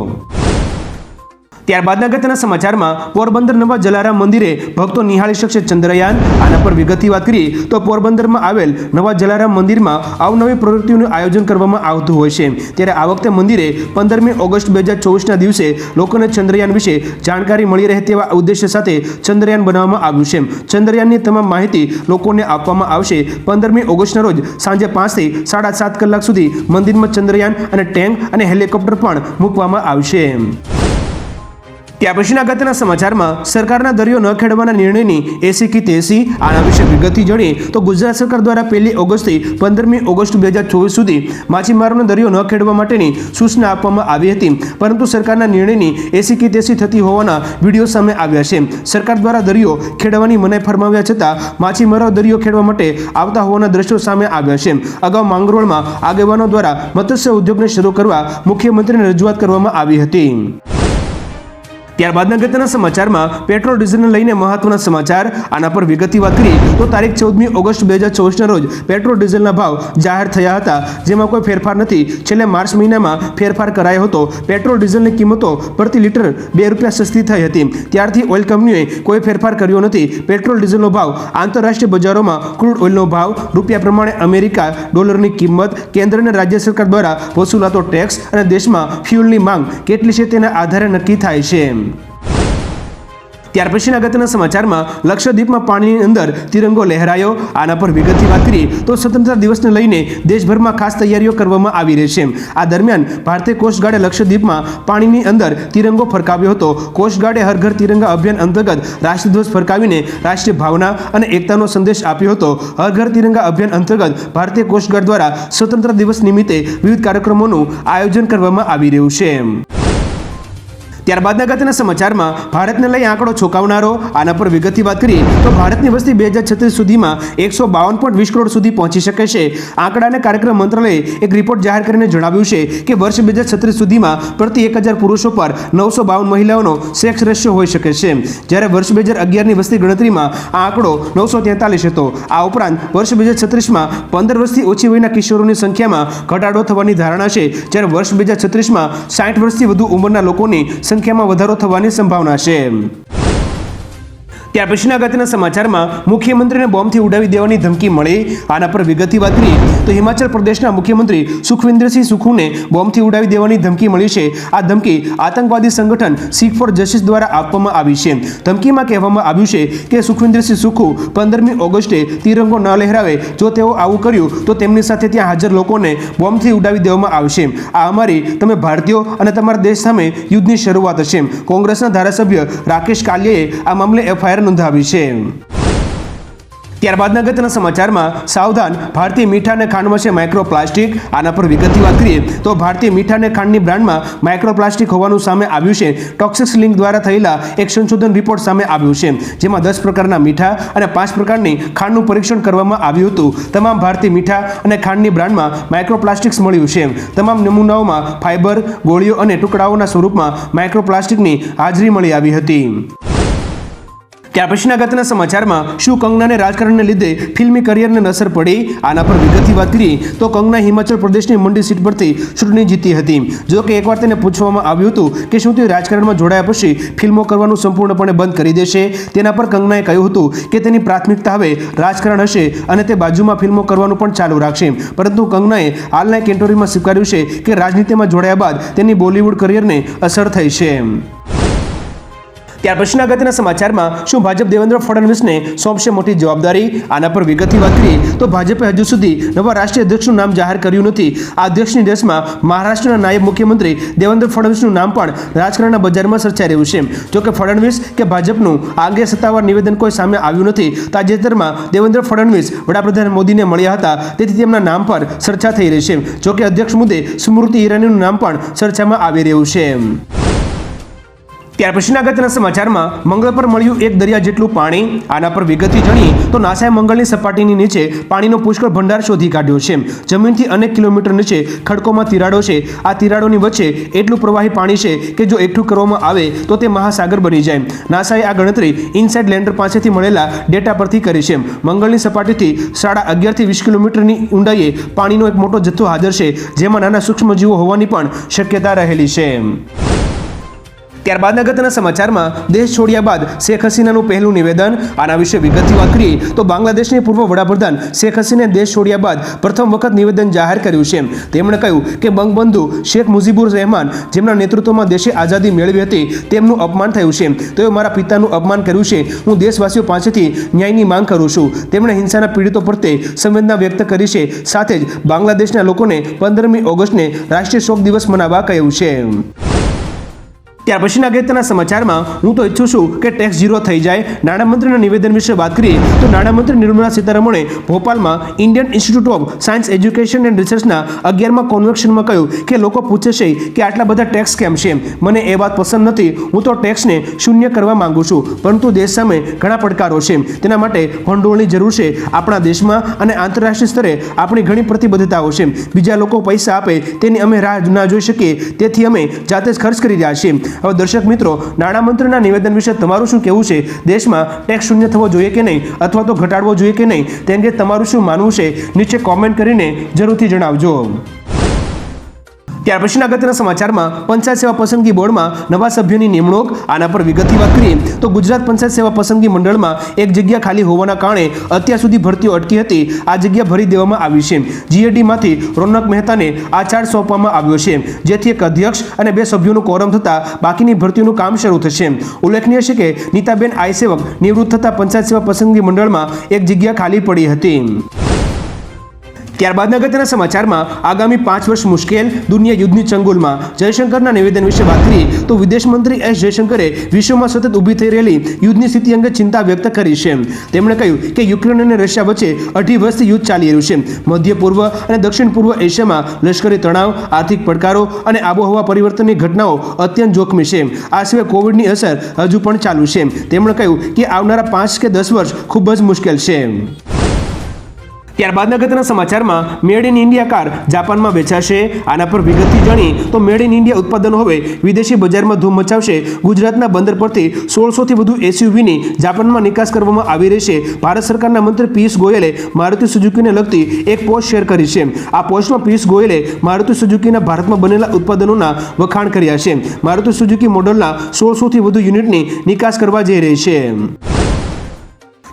ત્યારબાદના અગત્યના સમાચારમાં પોરબંદર નવા જલારામ મંદિરે ભક્તો નિહાળી શકશે ચંદ્રયાન. આના પર વિગતથી વાત કરીએ તો પોરબંદરમાં આવેલ નવા જલારામ મંદિરમાં અવનવી પ્રવૃત્તિઓનું આયોજન કરવામાં આવતું હોય છે. ત્યારે આ વખતે મંદિરે 15મી ઓગસ્ટ 2024ના દિવસે લોકોને ચંદ્રયાન વિશે જાણકારી મળી રહે તેવા ઉદ્દેશ્ય સાથે ચંદ્રયાન બનાવવામાં આવ્યું છે. ચંદ્રયાનની તમામ માહિતી લોકોને આપવામાં આવશે. 15મી ઓગસ્ટના રોજ સાંજે 5 થી 7.5 કલાક સુધી મંદિરમાં ચંદ્રયાન અને ટેન્ક અને હેલિકોપ્ટર પણ મૂકવામાં આવશે. ત્યાર પછીના અગત્યના સમાચારમાં સરકારના દરિયો ન ખેડવાના નિર્ણયની એસી કી તેસી. આના વિશે વિગતથી જાણીએ તો ગુજરાત સરકાર દ્વારા 1 ઓગસ્ટથી 15મી ઓગસ્ટ 2024 સુધી માછીમારોને દરિયો ન ખેડવા માટેની સૂચના આપવામાં આવી હતી, પરંતુ સરકારના નિર્ણયની એસી કી તેસી થતી હોવાના વિડીયો સામે આવ્યા છે. સરકાર દ્વારા દરિયો ખેડવાની મનાઈ ફરમાવ્યા છતાં માછીમારો દરિયો ખેડવા માટે આવતા હોવાના દ્રશ્યો સામે આવ્યા છે. અગાઉ માંગરોળમાં આગેવાનો દ્વારા મત્સ્ય ઉદ્યોગને શરૂ કરવા મુખ્યમંત્રીને રજૂઆત કરવામાં આવી હતી. ત્યારબાદના અગત્યના સમાચારમાં પેટ્રોલ ડીઝલને લઈને મહત્વના સમાચાર. આના પર વિગતથી વાત કરીએ તો તારીખ 14મી ઓગસ્ટ 2024ના રોજ પેટ્રોલ ડીઝલના ભાવ જાહેર થયા હતા, જેમાં કોઈ ફેરફાર નથી. છેલ્લે માર્ચ મહિનામાં ફેરફાર કરાયો હતો. પેટ્રોલ ડીઝલની કિંમતો પ્રતિ લીટર 2 રૂપિયા સસ્તી થઈ હતી. ત્યારથી ઓઇલ કંપનીઓએ કોઈ ફેરફાર કર્યો નથી. પેટ્રોલ ડીઝલનો ભાવ આંતરરાષ્ટ્રીય બજારોમાં ક્રૂડ ઓઇલનો ભાવ, રૂપિયા પ્રમાણે અમેરિકા ડોલરની કિંમત, કેન્દ્ર અને રાજ્ય સરકાર દ્વારા વસૂલાતો ટેક્સ અને દેશમાં ફ્યુલની માંગ કેટલી છે તેના આધારે નક્કી થાય છે. ત્યાર પછીના અગત્યના સમાચારમાં લક્ષદ્વીપમાં પાણીની અંદર તિરંગો લહેરાયો. આના પર વિગતથી વાત કરીએ તો સ્વતંત્રતા દિવસને લઈને દેશભરમાં ખાસ તૈયારીઓ કરવામાં આવી રહી છે. આ દરમિયાન ભારતીય કોસ્ટગાર્ડે લક્ષદ્વીપમાં પાણીની અંદર તિરંગો ફરકાવ્યો હતો. કોસ્ટગાર્ડે હર ઘર તિરંગા અભિયાન અંતર્ગત રાષ્ટ્રધ્વજ ફરકાવીને રાષ્ટ્રીય ભાવના અને એકતાનો સંદેશ આપ્યો હતો. હર ઘર તિરંગા અભિયાન અંતર્ગત ભારતીય કોસ્ટગાર્ડ દ્વારા સ્વતંત્રતા દિવસ નિમિત્તે વિવિધ કાર્યક્રમોનું આયોજન કરવામાં આવી રહ્યું છે. ત્યારબાદના અગત્યના સમાચારમાં ભારતને લઈ આંકડો ચોંકાવનારો. આના પર વિગતથી વાત કરીએ તો ભારતની વસ્તી 2036 સુધીમાં 152.20 કરોડ સુધી પહોંચી શકે છે. આંકડા અને કાર્યક્રમ મંત્રાલયે એક રિપોર્ટ જાહેર કરીને જણાવ્યું છે કે વર્ષ 2036 સુધીમાં પ્રતિ 1000 પુરુષો પર 952 મહિલાઓનો સેક્સ રેશિયો હોઈ શકે છે, જ્યારે વર્ષ 2011ની વસ્તી ગણતરીમાં આ આંકડો 943 હતો. આ ઉપરાંત વર્ષ 2036માં 15 વર્ષથી ઓછી વયના કિશોરોની સંખ્યામાં ઘટાડો થવાની ધારણા છે, જ્યારે વર્ષ 2036માં 60 વર્ષથી વધુ ઉંમરના લોકોની સંખ્યામાં વધારો થવાની સંભાવના છે. ત્યાર પછીના અગત્યના સમાચારમાં મુખ્યમંત્રીને બોમ્બથી ઉડાવી દેવાની ધમકી મળી. આના પર વિગતથી વાત કરીએ તો હિમાચલ પ્રદેશના મુખ્યમંત્રી સુખવિન્દરસિંહ સુખુને બોમ્બથી ઉડાવી દેવાની ધમકી મળી છે. આ ધમકી આતંકવાદી સંગઠન સિખ ફોર જસ્ટિસ દ્વારા આપવામાં આવી છે. ધમકીમાં કહેવામાં આવ્યું છે કે સુખવિન્દરસિંહ સુખુ 15મી ઓગસ્ટે તિરંગો ન લહેરાવે. જો તેઓ આવું કર્યું તો તેમની સાથે ત્યાં હાજર લોકોને બોમ્બથી ઉડાવી દેવામાં આવશે. આ અમારી, તમે ભારતીયો અને તમારા દેશ સામે યુદ્ધની શરૂઆત હશે. કોંગ્રેસના ધારાસભ્ય રાકેશ કાલિયાએ આ મામલે એફઆઈઆર નોંધાવી છે. ત્યારબાદના અગત્યના સમાચારમાં સાવધાન, ભારતીય મીઠા અને ખાંડમાં છે માઇક્રોપ્લાસ્ટિક. આના પર વિગતથી વાત કરીએ તો ભારતીય મીઠા અને ખાંડની બ્રાન્ડમાં માઇક્રોપ્લાસ્ટિક હોવાનું સામે આવ્યું છે. ટોક્સિક્સ લિંક દ્વારા થયેલા એક સંશોધન રિપોર્ટ સામે આવ્યું છે, જેમાં 10 પ્રકારના મીઠા અને 5 પ્રકારની ખાંડનું પરીક્ષણ કરવામાં આવ્યું હતું. તમામ ભારતીય મીઠા અને ખાંડની બ્રાન્ડમાં માઇક્રોપ્લાસ્ટિક્સ મળ્યું છે. તમામ નમૂનાઓમાં ફાઇબર, ગોળીઓ અને ટુકડાઓના સ્વરૂપમાં માઇક્રોપ્લાસ્ટિકની હાજરી મળી આવી હતી. ત્યાર પછીના અગત્યના સમાચારમાં શું કંગનાને રાજકારણને લીધે ફિલ્મી કરિયરને અસર પડી? આના પર વિગતથી વાત કરીએ તો કંગના હિમાચલ પ્રદેશની મંડી સીટ પરથી ચૂંટણી જીતી હતી. જો કે એકવાર તેને પૂછવામાં આવ્યું હતું કે શું તે રાજકારણમાં જોડાયા પછી ફિલ્મો કરવાનું સંપૂર્ણપણે બંધ કરી દેશે. તેના પર કંગનાએ કહ્યું હતું કે તેની પ્રાથમિકતા હવે રાજકારણ હશે અને તે બાજુમાં ફિલ્મો કરવાનું પણ ચાલુ રાખશે. પરંતુ કંગનાએ હાલના એક ઇન્ટરવ્યુમાં સ્વીકાર્યું છે કે રાજનીતિમાં જોડાયા બાદ તેની બોલિવૂડ કરિયરને અસર થઈ છે. ત્યાર પછીના અગત્યના સમાચારમાં શું ભાજપ દેવેન્દ્ર ફડણવીસને સોંપશે મોટી જવાબદારી? આના પર વિગતથી વાત કરીએ તો ભાજપે હજુ સુધી નવા રાષ્ટ્રીય અધ્યક્ષનું નામ જાહેર કર્યું નથી. આ અધ્યક્ષની રેસમાં મહારાષ્ટ્રના નાયબ મુખ્યમંત્રી દેવેન્દ્ર ફડણવીસનું નામ પણ રાજકારણના બજારમાં ચર્ચાઈ રહ્યું છે. જોકે ફડણવીસ કે ભાજપનું આ અંગે સત્તાવાર નિવેદન કોઈ સામે આવ્યું નથી. તાજેતરમાં દેવેન્દ્ર ફડણવીસ વડાપ્રધાન મોદીને મળ્યા હતા, તેથી તેમના નામ પર ચર્ચા થઈ રહી છે. જોકે અધ્યક્ષ મુદ્દે સ્મૃતિ ઈરાનીનું નામ પણ ચર્ચામાં આવી રહ્યું છે. ત્યાર પછીના અગત્યના સમાચારમાં મંગળ પર મળ્યું 1 દરિયા જેટલું પાણી. આના પર વિગતથી જાણીએ તો નાસાએ મંગળની સપાટીની નીચે પાણીનો પુષ્કળ ભંડાર શોધી કાઢ્યો છે. જમીનથી અનેક કિલોમીટર નીચે ખડકોમાં તિરાડો છે. આ તિરાડોની વચ્ચે એટલું પ્રવાહી પાણી છે કે જો એકઠું કરવામાં આવે તો તે મહાસાગર બની જાય. નાસાએ આ ગણતરી ઇનસાઇડ લેન્ડર પાસેથી મળેલા ડેટા પરથી કરી છે. મંગળની સપાટીથી 11.5 થી 20 કિલોમીટરની ઊંડાઈએ પાણીનો એક મોટો જથ્થો હાજર છે, જેમાં નાના સૂક્ષ્મજીવો હોવાની પણ શક્યતા રહેલી છે. ત્યારબાદ અગત્યના સમાચારમાં દેશ છોડ્યા બાદ શેખ હસીનાનું પહેલું નિવેદન. આના વિશે વિગતથી વાત કરીએ તો બાંગ્લાદેશની પૂર્વ વડાપ્રધાન શેખ હસીનાએ દેશ છોડ્યા બાદ પ્રથમ વખત નિવેદન જાહેર કર્યું છે. તેમણે કહ્યું કે બંગબંધુ શેખ મુજીબુર રહેમાન, જેમના નેતૃત્વમાં દેશે આઝાદી મેળવી હતી, તેમનું અપમાન થયું છે. તેઓએ મારા પિતાનું અપમાન કર્યું છે. હું દેશવાસીઓ પાસેથી ન્યાયની માંગ કરું છું. તેમણે હિંસાના પીડિતો પ્રત્યે સંવેદના વ્યક્ત કરી છે. સાથે જ બાંગ્લાદેશના લોકોને 15મી ઓગસ્ટને રાષ્ટ્રીય શોક દિવસ મનાવવા કહ્યું છે. ત્યાર પછીના અગત્યના સમાચારમાં હું તો ઈચ્છું છું કે ટેક્સ ઝીરો થઈ જાય. નાણામંત્રીના નિવેદન વિશે વાત કરીએ તો નાણામંત્રી નિર્મલા સીતારમણે ભોપાલમાં Indian institute of science education and રિસર્ચના 11મા કોન્વેક્શનમાં કહ્યું કે લોકો પૂછે છે કે આટલા બધા ટેક્સ કેમ છે. મને એ વાત પસંદ નથી. હું તો ટેક્સને શૂન્ય કરવા માંગુ છું, પરંતુ દેશ સામે ઘણા પડકારો છે. તેના માટે ભંડોળની જરૂર છે. આપણા દેશમાં અને આંતરરાષ્ટ્રીય સ્તરે આપણી ઘણી પ્રતિબદ્ધતાઓ છે. બીજા લોકો પૈસા આપે તેની અમે રાહ ના જોઈ શકીએ, તેથી અમે જાતે જ ખર્ચ કરી રહ્યા છીએ. હવે દર્શક મિત્રો, નાણામંત્રીના નિવેદન વિશે તમારું શું કહેવું છે? દેશમાં ટેક્સ શૂન્ય થવો જોઈએ કે નહીં, અથવા તો ઘટાડવો જોઈએ કે નહીં, તે અંગે તમારું શું માનવું છે? નીચે કોમેન્ટ કરીને જરૂરથી જણાવજો. ત્યાર પછીના અગત્યના સમાચારમાં પંચાયત સેવા પસંદગી બોર્ડમાં નવા સભ્યોની નિમણૂક. આના પર વિગતથી વાત કરીએ તો ગુજરાત પંચાયત સેવા પસંદગી મંડળમાં એક જગ્યા ખાલી હોવાના કારણે અત્યાર સુધી ભરતીઓ અટકી હતી. આ જગ્યા ભરી દેવામાં આવી છે. જીએડીમાંથી રોનક મહેતાને આ ચાર્જ સોંપવામાં આવ્યો છે, જેથી એક અધ્યક્ષ અને 2 સભ્યોનું કોરમ થતાં બાકીની ભરતીઓનું કામ શરૂ થશે. ઉલ્લેખનીય છે કે નીતાબેન આઈ સેવક નિવૃત્ત થતાં પંચાયત સેવા પસંદગી મંડળમાં એક જગ્યા ખાલી પડી હતી. ત્યારબાદ અગત્યના સમાચારમાં આગામી 5 વર્ષ મુશ્કેલ, દુનિયા યુદ્ધની ચંગુલમાં. જયશંકરના નિવેદન વિશે વાત કરીએ તો વિદેશ મંત્રી એસ જયશંકરે વિશ્વમાં સતત ઊભી થઈ રહેલી યુદ્ધની સ્થિતિ અંગે ચિંતા વ્યક્ત કરી છે. તેમણે કહ્યું કે યુક્રેન અને રશિયા વચ્ચે 2.5 વર્ષથી યુદ્ધ ચાલી રહ્યું છે. મધ્ય પૂર્વ અને દક્ષિણ પૂર્વ એશિયામાં લશ્કરી તણાવ, આર્થિક પડકારો અને આબોહવા પરિવર્તનની ઘટનાઓ અત્યંત જોખમી છે. આ સિવાય કોવિડની અસર હજુ પણ ચાલુ છે. તેમણે કહ્યું કે આવનારા 5 કે 10 વર્ષ ખૂબ જ મુશ્કેલ છે. ત્યારબાદ અગત્યના સમાચારમાં મેડ ઇન ઇન્ડિયા કાર જાપાનમાં વેચાશે. આના પર વિગતથી જાણી તો મેડ ઇન ઇન્ડિયા ઉત્પાદનો હવે વિદેશી બજારમાં ધૂમ મચાવશે. ગુજરાતના બંદર પરથી 1600થી વધુ એસયુવીની જાપાનમાં નિકાસ કરવામાં આવી રહી છે. ભારત સરકારના મંત્રી પિયુષ ગોયલે મારુતિ સુઝુકીને લગતી એક પોસ્ટ શેર કરી છે. આ પોસ્ટમાં પિયુષ ગોયલે મારુતિ સુઝુકીના ભારતમાં બનેલા ઉત્પાદનોના વખાણ કર્યા છે. મારુતિ સુઝુકી મોડલના 1600થી વધુ યુનિટની નિકાસ કરવા જઈ રહી છે.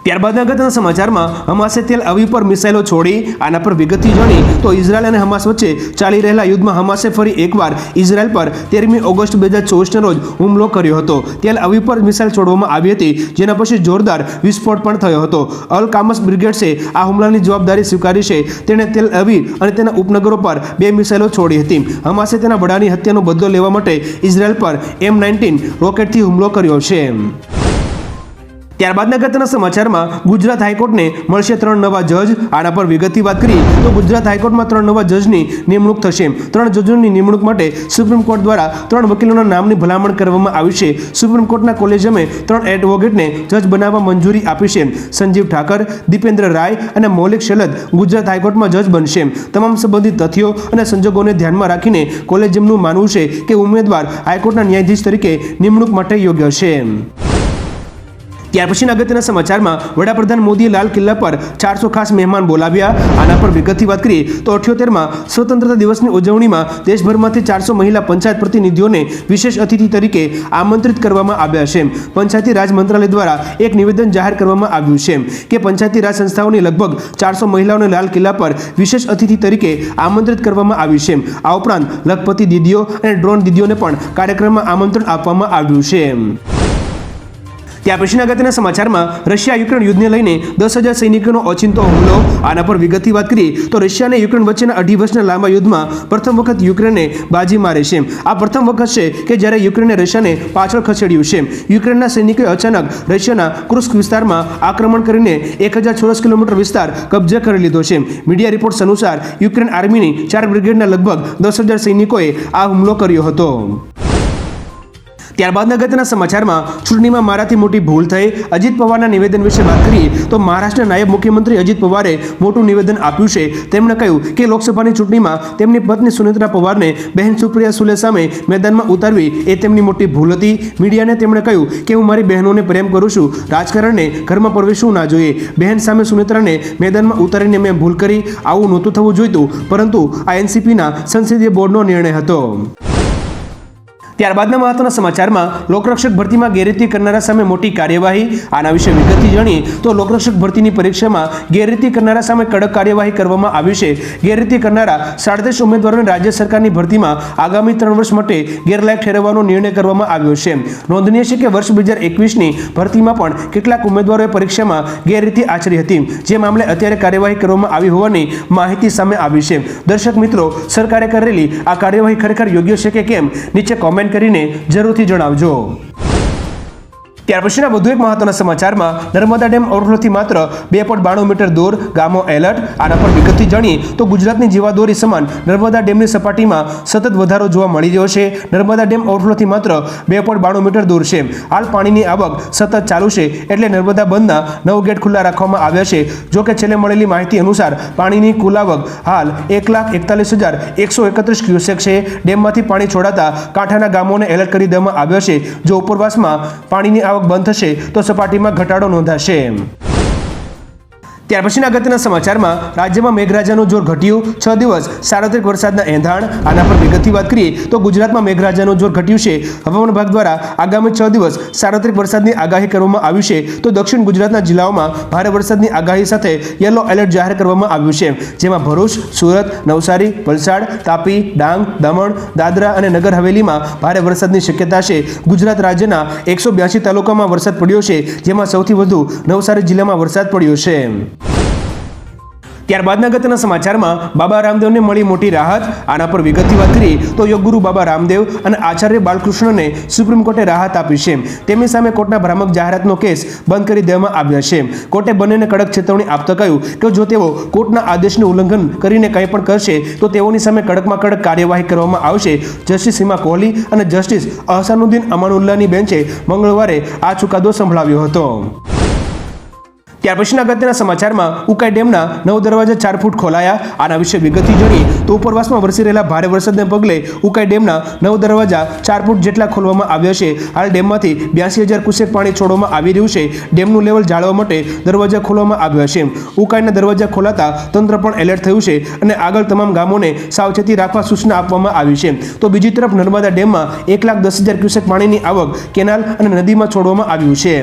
ત્યારબાદ અગત્યના સમાચારમાં હમાસે તેલ અવીવ પર મિસાઇલો છોડી. આના પર વિગતથી જાણી તો ઇઝરાયલ અને હમાસ વચ્ચે ચાલી રહેલા યુદ્ધમાં હમાસે ફરી એકવાર ઇઝરાયલ પર 13મી ઓગસ્ટ 2024ના રોજ હુમલો કર્યો હતો. તેલ અવીવ પર મિસાઇલ છોડવામાં આવી હતી, જેના પછી જોરદાર વિસ્ફોટ પણ થયો હતો. અલ કામસ બ્રિગેડ્સે આ હુમલાની જવાબદારી સ્વીકારી છે. તેણે તેલ અવીવ અને તેના ઉપનગરો પર 2 મિસાઇલો છોડી હતી. હમાસે તેના વડાની હત્યાનો બદલો લેવા માટે ઇઝરાયલ પર M19 રોકેટથી હુમલો કર્યો છે. ત્યારબાદ અગત્યના સમાચારમાં ગુજરાત હાઈકોર્ટને મળશે 3 નવા જજ. આના પર વિગતથી વાત કરીએ તો ગુજરાત હાઈકોર્ટમાં 3 નવા જજની નિમણૂક થશે. 3 જજોની નિમણૂક માટે સુપ્રીમ કોર્ટ દ્વારા 3 વકીલોના નામની ભલામણ કરવામાં આવી છે. સુપ્રીમ કોર્ટના કોલેજિયમે 3 એડવોકેટને જજ બનાવવા મંજૂરી આપી છે. સંજીવ ઠાકર, દીપેન્દ્ર રાય અને મૌલિક શેલદ ગુજરાત હાઈકોર્ટમાં જજ બનશે. તમામ સંબંધિત તથ્યો અને સંજોગોને ધ્યાનમાં રાખીને કોલેજિયમનું માનવું છે કે ઉમેદવાર હાઈકોર્ટના ન્યાયાધીશ તરીકે નિમણૂક માટે યોગ્ય છે. ત્યાર પછીના અગત્યના સમાચારમાં વડાપ્રધાન મોદીએ લાલ કિલ્લા પર 400 ખાસ મહેમાન બોલાવ્યા. આના પર વિગતથી વાત કરીએ તો 78માં સ્વતંત્રતા દિવસની ઉજવણીમાં દેશભરમાંથી 400 મહિલા પંચાયત પ્રતિનિધિઓને વિશેષ અતિથિ તરીકે આમંત્રિત કરવામાં આવ્યા છે. પંચાયતી રાજ મંત્રાલય દ્વારા એક નિવેદન જાહેર કરવામાં આવ્યું છે કે પંચાયતી રાજ સંસ્થાઓની લગભગ 400 મહિલાઓને લાલ કિલ્લા પર વિશેષ અતિથિ તરીકે આમંત્રિત કરવામાં આવી છે. આ ઉપરાંત લખપતિ દીદીઓ અને ડ્રોન દીદીઓને પણ કાર્યક્રમમાં આમંત્રણ આપવામાં આવ્યું છે. ત્યાર પછીના અગત્યના સમાચારમાં રશિયા યુક્રેન યુદ્ધને લઈને 10,000 સૈનિકોનો ઓચિંતો હુમલો. આના પર વિગતથી વાત કરીએ તો રશિયા અને યુક્રેન વચ્ચેના 2.5 વર્ષના લાંબા યુદ્ધમાં પ્રથમ વખત યુક્રેને બાજી મારી છે. આ પ્રથમ વખત છે કે જ્યારે યુક્રેને રશિયાને પાછળ ખસેડ્યું છે. યુક્રેનના સૈનિકોએ અચાનક રશિયાના કુર્સ્ક વિસ્તારમાં આક્રમણ કરીને 1000 ચોરસ કિલોમીટર વિસ્તાર કબજે કરી લીધો છે. મીડિયા રિપોર્ટ્સ અનુસાર યુક્રેન આર્મીની 4 બ્રિગેડના લગભગ 10,000 સૈનિકોએ આ હુમલો કર્યો હતો. ત્યારબાદ અગત્યના સમાચારમાં ચૂંટણીમાં મારાથી મોટી ભૂલ થઈ. અજીત પવારના નિવેદન વિશે વાત કરીએ તો મહારાષ્ટ્રના નાયબ મુખ્યમંત્રી અજીત પવારે મોટું નિવેદન આપ્યું છે. તેમણે કહ્યું કે લોકસભાની ચૂંટણીમાં તેમની પત્ની સુનેત્રા પવારને બહેન સુપ્રિયા સુલે સામે મેદાનમાં ઉતારવી એ તેમની મોટી ભૂલ હતી. મીડિયાને તેમણે કહ્યું કે હું મારી બહેનોને પ્રેમ કરું છું, રાજકારણને ઘરમાં પ્રવેશવું ના જોઈએ. બહેન સામે સુનેત્રાને મેદાનમાં ઉતારીને મેં ભૂલ કરી. આવું નહોતું થવું જોઈતું, પરંતુ આ એનસીપીના સંસદીય બોર્ડનો નિર્ણય હતો. ત્યારબાદના મહત્વના સમાચારમાં લોકરક્ષક ભરતીમાં ગેરરીતિ કરનારા સામે મોટી કાર્યવાહી. આના વિશે વિગતથી જાણીએ તો લોકરક્ષક ભરતીની પરીક્ષામાં ગેરરીતિ કરનારા સામે કડક કાર્યવાહી કરવામાં આવી છે. ગેરરીતિ કરનારા 37 ઉમેદવારોને રાજ્ય સરકારની ભરતીમાં આગામી 3 વર્ષ માટે ગેરલાયક ઠેરવવાનો નિર્ણય કરવામાં આવ્યો છે. નોંધનીય છે કે વર્ષ 2021ની ભરતીમાં પણ કેટલાક ઉમેદવારોએ પરીક્ષામાં ગેરરીતિ આચરી હતી, જે મામલે અત્યારે કાર્યવાહી કરવામાં આવી હોવાની માહિતી સામે આવી છે. દર્શક મિત્રો, સરકારે કરેલી આ કાર્યવાહી ખરેખર યોગ્ય છે કે કેમ, નીચે કોમેન્ટ કરીને જરૂરથી જણાવજો. ત્યાર પછીના વધુ એક મહત્વના સમાચારમાં નર્મદા ડેમ ઓવરફ્લોથી માત્ર 2.92 મીટર દૂર, ગામો એલર્ટ. આના પર વિગતથી જાણીએ તો ગુજરાતની જીવાદોરી સમાન નર્મદા ડેમની સપાટીમાં સતત વધારો જોવા મળી રહ્યો છે. નર્મદા ડેમ ઓવરફ્લોથી માત્ર 2.92 મીટર દૂર છે. હાલ પાણીની આવક સતત ચાલુ છે, એટલે નર્મદા બંધના 9 ગેટ ખુલ્લા રાખવામાં આવ્યા છે. જો કે છેલ્લે મળેલી માહિતી અનુસાર પાણીની કુલ આવક હાલ 1,41,131 ક્યુસેક છે. ડેમમાંથી પાણી છોડાતા કાંઠાના ગામોને એલર્ટ કરી દેવામાં આવ્યા છે. જો ઉપરવાસમાં પાણીની આવક બંધ થશે તો સપાટીમાં ઘટાડો નોંધાશે. ત્યાર પછીના અગત્યના સમાચારમાં રાજ્યમાં મેઘરાજાનું જોર ઘટ્યું. 6 દિવસ સાર્વત્રિક વરસાદના એંધાણ. આના પર વિગતથી વાત કરીએ તો ગુજરાતમાં મેઘરાજાનું જોર ઘટ્યું છે. હવામાન વિભાગ દ્વારા આગામી 6 દિવસ સાર્વત્રિક વરસાદની આગાહી કરવામાં આવી છે. તો દક્ષિણ ગુજરાતના જિલ્લાઓમાં ભારે વરસાદની આગાહી સાથે યલો એલર્ટ જાહેર કરવામાં આવ્યું છે, જેમાં ભરૂચ, સુરત, નવસારી, વલસાડ, તાપી, ડાંગ, દમણ, દાદરા અને નગર હવેલીમાં ભારે વરસાદની શક્યતા છે. ગુજરાત રાજ્યના 182 તાલુકામાં વરસાદ પડ્યો છે, જેમાં સૌથી વધુ નવસારી જિલ્લામાં વરસાદ પડ્યો છે. ત્યારબાદના અગત્યના સમાચારમાં બાબા રામદેવને મળી મોટી રાહત. આના પર વિગતથી વાત કરીએ તો યોગગુરુ બાબા રામદેવ અને આચાર્ય બાલકૃષ્ણને સુપ્રીમ કોર્ટે રાહત આપી છે. તેમની સામે કોર્ટના ભ્રામક જાહેરાતનો કેસ બંધ કરી દેવામાં આવ્યો છે. કોર્ટે બંનેને કડક ચેતવણી આપતા કહ્યું કે જો તેઓ કોર્ટના આદેશનું ઉલ્લંઘન કરીને કંઈ પણ કરશે તો તેઓની સામે કડકમાં કડક કાર્યવાહી કરવામાં આવશે. જસ્ટિસ સીમા કોહલી અને જસ્ટિસ અહસાનુદ્દીન અમાનુલ્લાહની બેન્ચે મંગળવારે આ ચુકાદો સંભળાવ્યો હતો. ત્યાર પછીના અગત્યના સમાચારમાં ઉકાઈ ડેમના 9 દરવાજા 4 ફૂટ ખોલાયા. આના વિશે વિગતથી જાણીએ તો ઉપરવાસમાં વરસી રહેલા ભારે વરસાદને પગલે ઉકાઈ ડેમના 9 દરવાજા 4 ફૂટ જેટલા ખોલવામાં આવ્યા છે. હાલ ડેમમાંથી 82,000 ક્યુસેક પાણી છોડવામાં આવી રહ્યું છે. ડેમનું લેવલ જાળવવા માટે દરવાજા ખોલવામાં આવ્યા છે. ઉકાઈના દરવાજા ખોલાતા તંત્ર પણ એલર્ટ થયું છે અને આગળ તમામ ગામોને સાવચેતી રાખવા સૂચના આપવામાં આવી છે. તો બીજી તરફ નર્મદા ડેમમાં 1,10,000 ક્યુસેક પાણીની આવક કેનાલ અને નદીમાં છોડવામાં આવ્યું છે.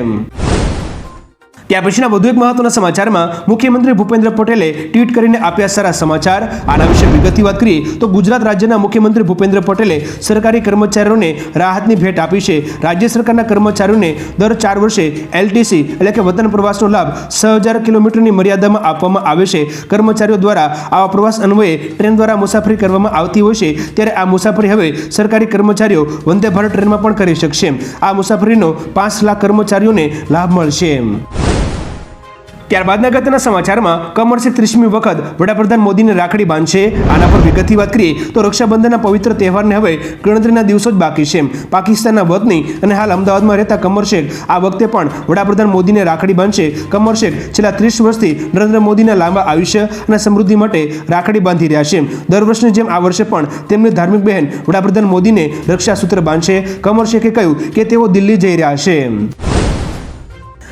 ત્યાર પછીના વધુ એક મહત્વના સમાચારમાં મુખ્યમંત્રી ભૂપેન્દ્ર પટેલે ટ્વીટ કરીને આપ્યા સારા સમાચાર. આના વિશે વિગતથી વાત કરીએ તો ગુજરાત રાજ્યના મુખ્યમંત્રી ભૂપેન્દ્ર પટેલે સરકારી કર્મચારીઓને રાહતની ભેટ આપી છે. રાજ્ય સરકારના કર્મચારીઓને દર 4 વર્ષે એલટીસી એટલે કે વતન પ્રવાસનો લાભ 6,000 કિલોમીટરની મર્યાદામાં આપવામાં આવે છે. કર્મચારીઓ દ્વારા આવા પ્રવાસ અન્વયે ટ્રેન દ્વારા મુસાફરી કરવામાં આવતી હોય છે. ત્યારે આ મુસાફરી હવે સરકારી કર્મચારીઓ વંદે ભારત ટ્રેનમાં પણ કરી શકશે. આ મુસાફરીનો 5 લાખ કર્મચારીઓને લાભ મળશે. ત્યારબાદના અગત્યના સમાચારમાં કમર્શિયલ 30મી વખત વડાપ્રધાન મોદીને રાખડી બાંધશે. આના પર વિગતથી વાત કરીએ તો રક્ષાબંધનના પવિત્ર તહેવારને હવે ગણતરીના દિવસો જ બાકી છે. પાકિસ્તાનના વતની અને હાલ અમદાવાદમાં રહેતા કમર શેખ આ વખતે પણ વડાપ્રધાન મોદીને રાખડી બાંધશે. કમર શેખ છેલ્લા 30 વર્ષથી નરેન્દ્ર મોદીના લાંબા આયુષ્ય અને સમૃદ્ધિ માટે રાખડી બાંધી રહ્યા છે. દર વર્ષની જેમ આ વર્ષે પણ તેમની ધાર્મિક બહેન વડાપ્રધાન મોદીને રક્ષાસૂત્ર બાંધશે. કમર શેખે કહ્યું કે તેઓ દિલ્હી જઈ રહ્યા છે.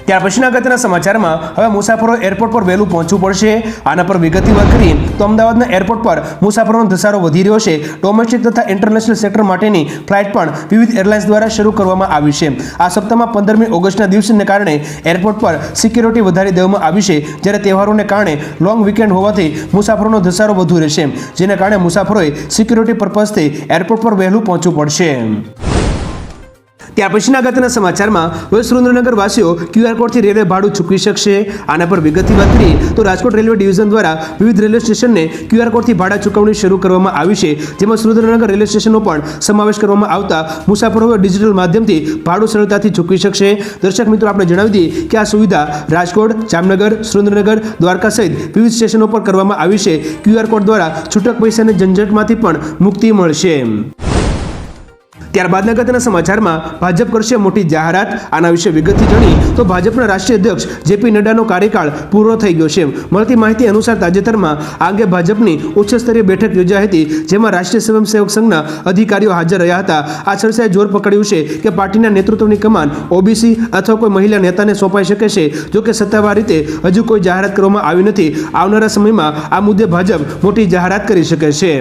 ત્યાર પછીના અગત્યના સમાચારમાં હવે મુસાફરો એરપોર્ટ પર વહેલું પહોંચવું પડશે. આના પર વિગતથી વાત કરીએ તો અમદાવાદના એરપોર્ટ પર મુસાફરોનો ધસારો વધી રહ્યો છે. ડોમેસ્ટિક તથા ઇન્ટરનેશનલ સેક્ટર માટેની ફ્લાઇટ પણ વિવિધ એરલાઇન્સ દ્વારા શરૂ કરવામાં આવી છે. આ સપ્તાહમાં 15મી ઓગસ્ટના દિવસને કારણે એરપોર્ટ પર સિક્યુરિટી વધારી દેવામાં આવી છે. જ્યારે તહેવારોને કારણે લોંગ વીકેન્ડ હોવાથી મુસાફરોનો ધસારો વધુ રહેશે. જેને કારણે મુસાફરોએ સિક્યુરિટી પર્પઝથી એરપોર્ટ પર વહેલું પહોંચવું પડશે. ત્યાર પછીના અગત્યના સમાચારમાં હવે સુરેન્દ્રનગર વાસીઓ QR કોડથી રેલવે ભાડું ચૂકવી શકશે. આના પર વિગતથી વાત કરીએ તો રાજકોટ રેલવે ડિવિઝન દ્વારા વિવિધ રેલવે સ્ટેશનને QR કોડથી ભાડા ચૂકવણી શરૂ કરવામાં આવી છે. જેમાં સુરેન્દ્રનગર રેલવે સ્ટેશનનો પણ સમાવેશ કરવામાં આવતા મુસાફરો ડિજિટલ માધ્યમથી ભાડું સરળતાથી ચૂકવી શકશે. દર્શક મિત્રો, આપણે જણાવી દઈએ કે આ સુવિધા રાજકોટ, જામનગર, સુરેન્દ્રનગર, દ્વારકા સહિત વિવિધ સ્ટેશનો પર કરવામાં આવી છે. QR કોડ દ્વારા છૂટક પૈસાની ઝંઝટમાંથી પણ મુક્તિ મળશે. ત્યારબાદના અગત્યના સમાચારમાં ભાજપ કરશે મોટી જાહેરાત. આના વિશે વિગતથી જાણીએ તો ભાજપના રાષ્ટ્રીય અધ્યક્ષ જેપી નડ્ડાનો કાર્યકાળ પૂરો થઈ ગયો છે. મળતી માહિતી અનુસાર તાજેતરમાં આ અંગે ભાજપની ઉચ્ચ સ્તરીય બેઠક યોજાઈ હતી. જેમાં રાષ્ટ્રીય સ્વયંસેવક સંઘના અધિકારીઓ હાજર રહ્યા હતા. આ ચર્ચાએ જોર પકડ્યું છે કે પાર્ટીના નેતૃત્વની કમાન ઓબીસી અથવા કોઈ મહિલા નેતાને સોંપાઈ શકે છે. જોકે સત્તાવાર રીતે હજુ કોઈ જાહેરાત કરવામાં આવી નથી. આવનારા સમયમાં આ મુદ્દે ભાજપ મોટી જાહેરાત કરી શકે છે.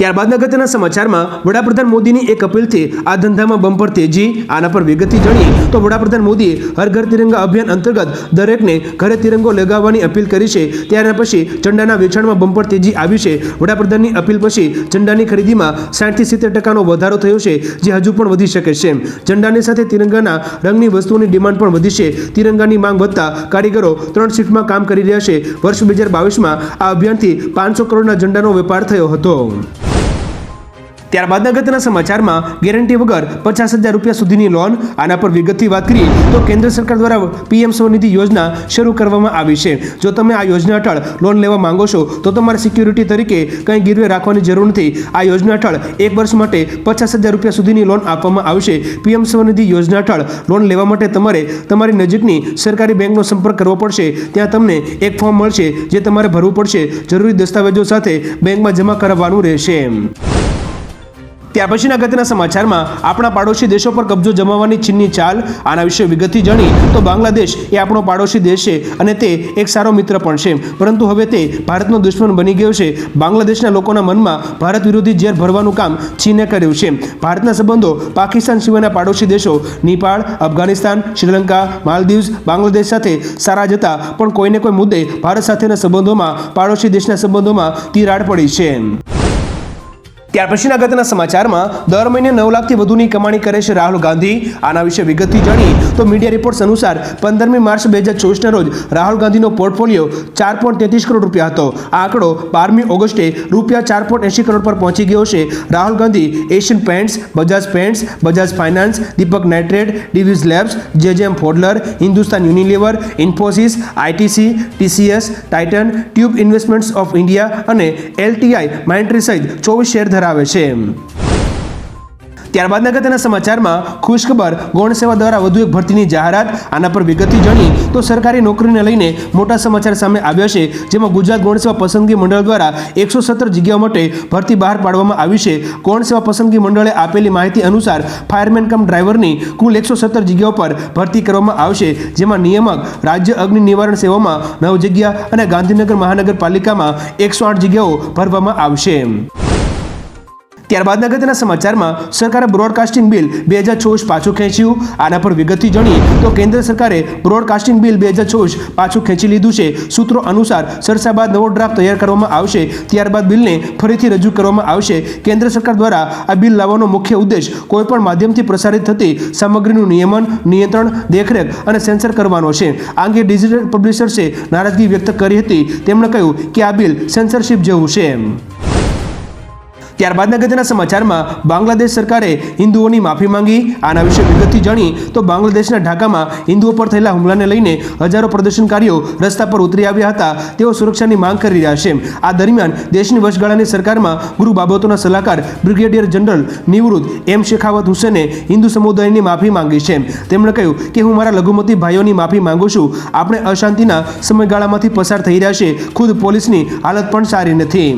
ત્યારબાદના અગત્યના સમાચારમાં વડાપ્રધાન મોદીની એક અપીલથી આ ધંધામાં બમ્પર તેજી. આના પર વિગતથી જાણીએ તો વડાપ્રધાન મોદીએ હર ઘર તિરંગા અભિયાન અંતર્ગત દરેકને ઘરે તિરંગો લગાવવાની અપીલ કરી છે. ત્યાર પછી ઝંડાના વેચાણમાં બમ્પર તેજી આવી છે. વડાપ્રધાનની અપીલ પછી ઝંડાની ખરીદીમાં 60% થી 70% વધારો થયો છે, જે હજુ પણ વધી શકે છે. ઝંડાની સાથે તિરંગાના રંગની વસ્તુઓની ડિમાન્ડ પણ વધી છે. તિરંગાની માંગ વધતા કારીગરો 3 શિફ્ટમાં કામ કરી રહ્યા છે. વર્ષ 2022માં આ અભિયાનથી 500 કરોડના ઝંડાનો વેપાર થયો હતો. ત્યારબાદના અગત્યના સમાચારમાં ગેરંટી વગર 50,000 રૂપિયા સુધીની લોન. આના પર વિગતથી વાત કરીએ તો કેન્દ્ર સરકાર દ્વારા પીએમ સ્વનિધિ યોજના શરૂ કરવામાં આવી છે. જો તમે આ યોજના હેઠળ લોન લેવા માંગો છો તો તમારે સિક્યુરિટી તરીકે કંઈ ગીરવે રાખવાની જરૂર નથી. આ યોજના હેઠળ 1 વર્ષ માટે 50,000 રૂપિયા સુધીની લોન આપવામાં આવશે. પીએમ સ્વનિધિ યોજના હેઠળ લોન લેવા માટે તમારે તમારી નજીકની સરકારી બેંકનો સંપર્ક કરવો પડશે. ત્યાં તમને એક ફોર્મ મળશે જે તમારે ભરવું પડશે. જરૂરી દસ્તાવેજો સાથે બેંકમાં જમા કરાવવાનું રહેશે. ત્યાર પછીના અગત્યના સમાચારમાં આપણા પાડોશી દેશો પર કબજો જમાવવાની ચીનની ચાલ. આના વિશે વિગતથી જાણીએ તો બાંગ્લાદેશ એ આપણો પાડોશી દેશ છે અને તે એક સારો મિત્ર પણ છે. પરંતુ હવે તે ભારતનો દુશ્મન બની ગયો છે. બાંગ્લાદેશના લોકોના મનમાં ભારત વિરોધી ઝેર ભરવાનું કામ ચીને કર્યું છે. ભારતના સંબંધો પાકિસ્તાન સિવાયના પાડોશી દેશો નેપાળ, અફઘાનિસ્તાન, શ્રીલંકા, માલદીવ્સ, બાંગ્લાદેશ સાથે સારા જતા પણ કોઈને કોઈ મુદ્દે ભારત સાથેના સંબંધોમાં પાડોશી દેશના સંબંધોમાં તિરાડ પડી છે. ત્યાર પછીના અગત્યના સમાચારમાં દર મહિને 9 લાખથી વધુની કમાણી કરે છે રાહુલ ગાંધી. આના વિશે વિગતથી જાણીએ તો મીડિયા રિપોર્ટ્સ અનુસાર 15મી માર્ચ 2024ના રોજ રાહુલ ગાંધીનો પોર્ટફોલિયો 4.33 કરોડ રૂપિયા હતો. આ આંકડો 12મી ઓગસ્ટે રૂપિયા 4.80 કરોડ પર પહોંચી ગયો છે. Rahul Gandhi Asian Paints, Bajaj Finance, Deepak Nitrite, Divis Labs, જેજેએમ ફોડલર, Hindustan Unilever, Infosys, ITC, TCS, Titan, Tube Investments of India અને એલટીઆઈ માઇન્ડટ્રી સહિત 24 શેર ધરાવે છે. ત્યારબાદ અગત્યના સમાચારમાં ખુશખબર, ગૌણ સેવા દ્વારા વધુ એક ભરતીની જાહેરાત. આના પર વિગતથી જાણીએ તો સરકારી નોકરીને લઈને મોટા સમાચાર સામે આવ્યા છે, જેમાં ગુજરાત ગૌણ સેવા પસંદગી મંડળ દ્વારા 117 જગ્યાઓ માટે ભરતી બહાર પાડવામાં આવી છે. ગૌણ સેવા પસંદગી મંડળે આપેલી માહિતી અનુસાર ફાયરમેન કમ ડ્રાઈવરની કુલ 117 જગ્યાઓ પર ભરતી કરવામાં આવશે, જેમાં નિયામક, રાજ્ય અગ્નિ નિવારણ સેવામાં 9 જગ્યા અને ગાંધીનગર મહાનગરપાલિકામાં 108 જગ્યાઓ ભરવામાં આવશે. ત્યારબાદ અગત્યના સમાચારમાં સરકારે બ્રોડકાસ્ટિંગ બિલ 2024 પાછું ખેંચ્યું. આના પર વિગતથી જાણીએ તો કેન્દ્ર સરકારે બ્રોડકાસ્ટિંગ બિલ 2024 પાછું ખેંચી લીધું છે. સૂત્રો અનુસાર ચર્ચા બાદ નવો ડ્રાફ્ટ તૈયાર કરવામાં આવશે, ત્યારબાદ બિલને ફરીથી રજૂ કરવામાં આવશે. કેન્દ્ર સરકાર દ્વારા આ બિલ લાવવાનો મુખ્ય ઉદ્દેશ કોઈપણ માધ્યમથી પ્રસારિત થતી સામગ્રીનું નિયમન, નિયંત્રણ, દેખરેખ અને સેન્સર કરવાનો છે. આ અંગે ડિજિટલ પબ્લિશર્સે નારાજગી વ્યક્ત કરી હતી. તેમણે કહ્યું કે આ બિલ સેન્સરશિપ જેવું છે. ત્યારબાદ અગત્યના સમાચારમાં બાંગ્લાદેશ સરકારે હિન્દુઓની માફી માંગી. આના વિશે વિગતથી જાણીએ તો બાંગ્લાદેશના ઢાકામાં હિન્દુઓ પર થયેલા હુમલાને લઈને હજારો પ્રદર્શનકારીઓ રસ્તા પર ઉતરી આવ્યા હતા. તેઓ સુરક્ષાની માંગ કરી રહ્યા છે. આ દરમિયાન દેશની વચગાળાની સરકારમાં ગૃહ બાબતોના સલાહકાર બ્રિગેડિયર જનરલ નિવૃત્ત એમ શેખાવત હુસેને હિન્દુ સમુદાયની માફી માંગી છે. તેમણે કહ્યું કે હું મારા લઘુમતી ભાઈઓની માફી માંગુ છું. આપણે અશાંતિના સમયગાળામાંથી પસાર થઈ રહ્યા છે. ખુદ પોલીસની હાલત પણ સારી નથી.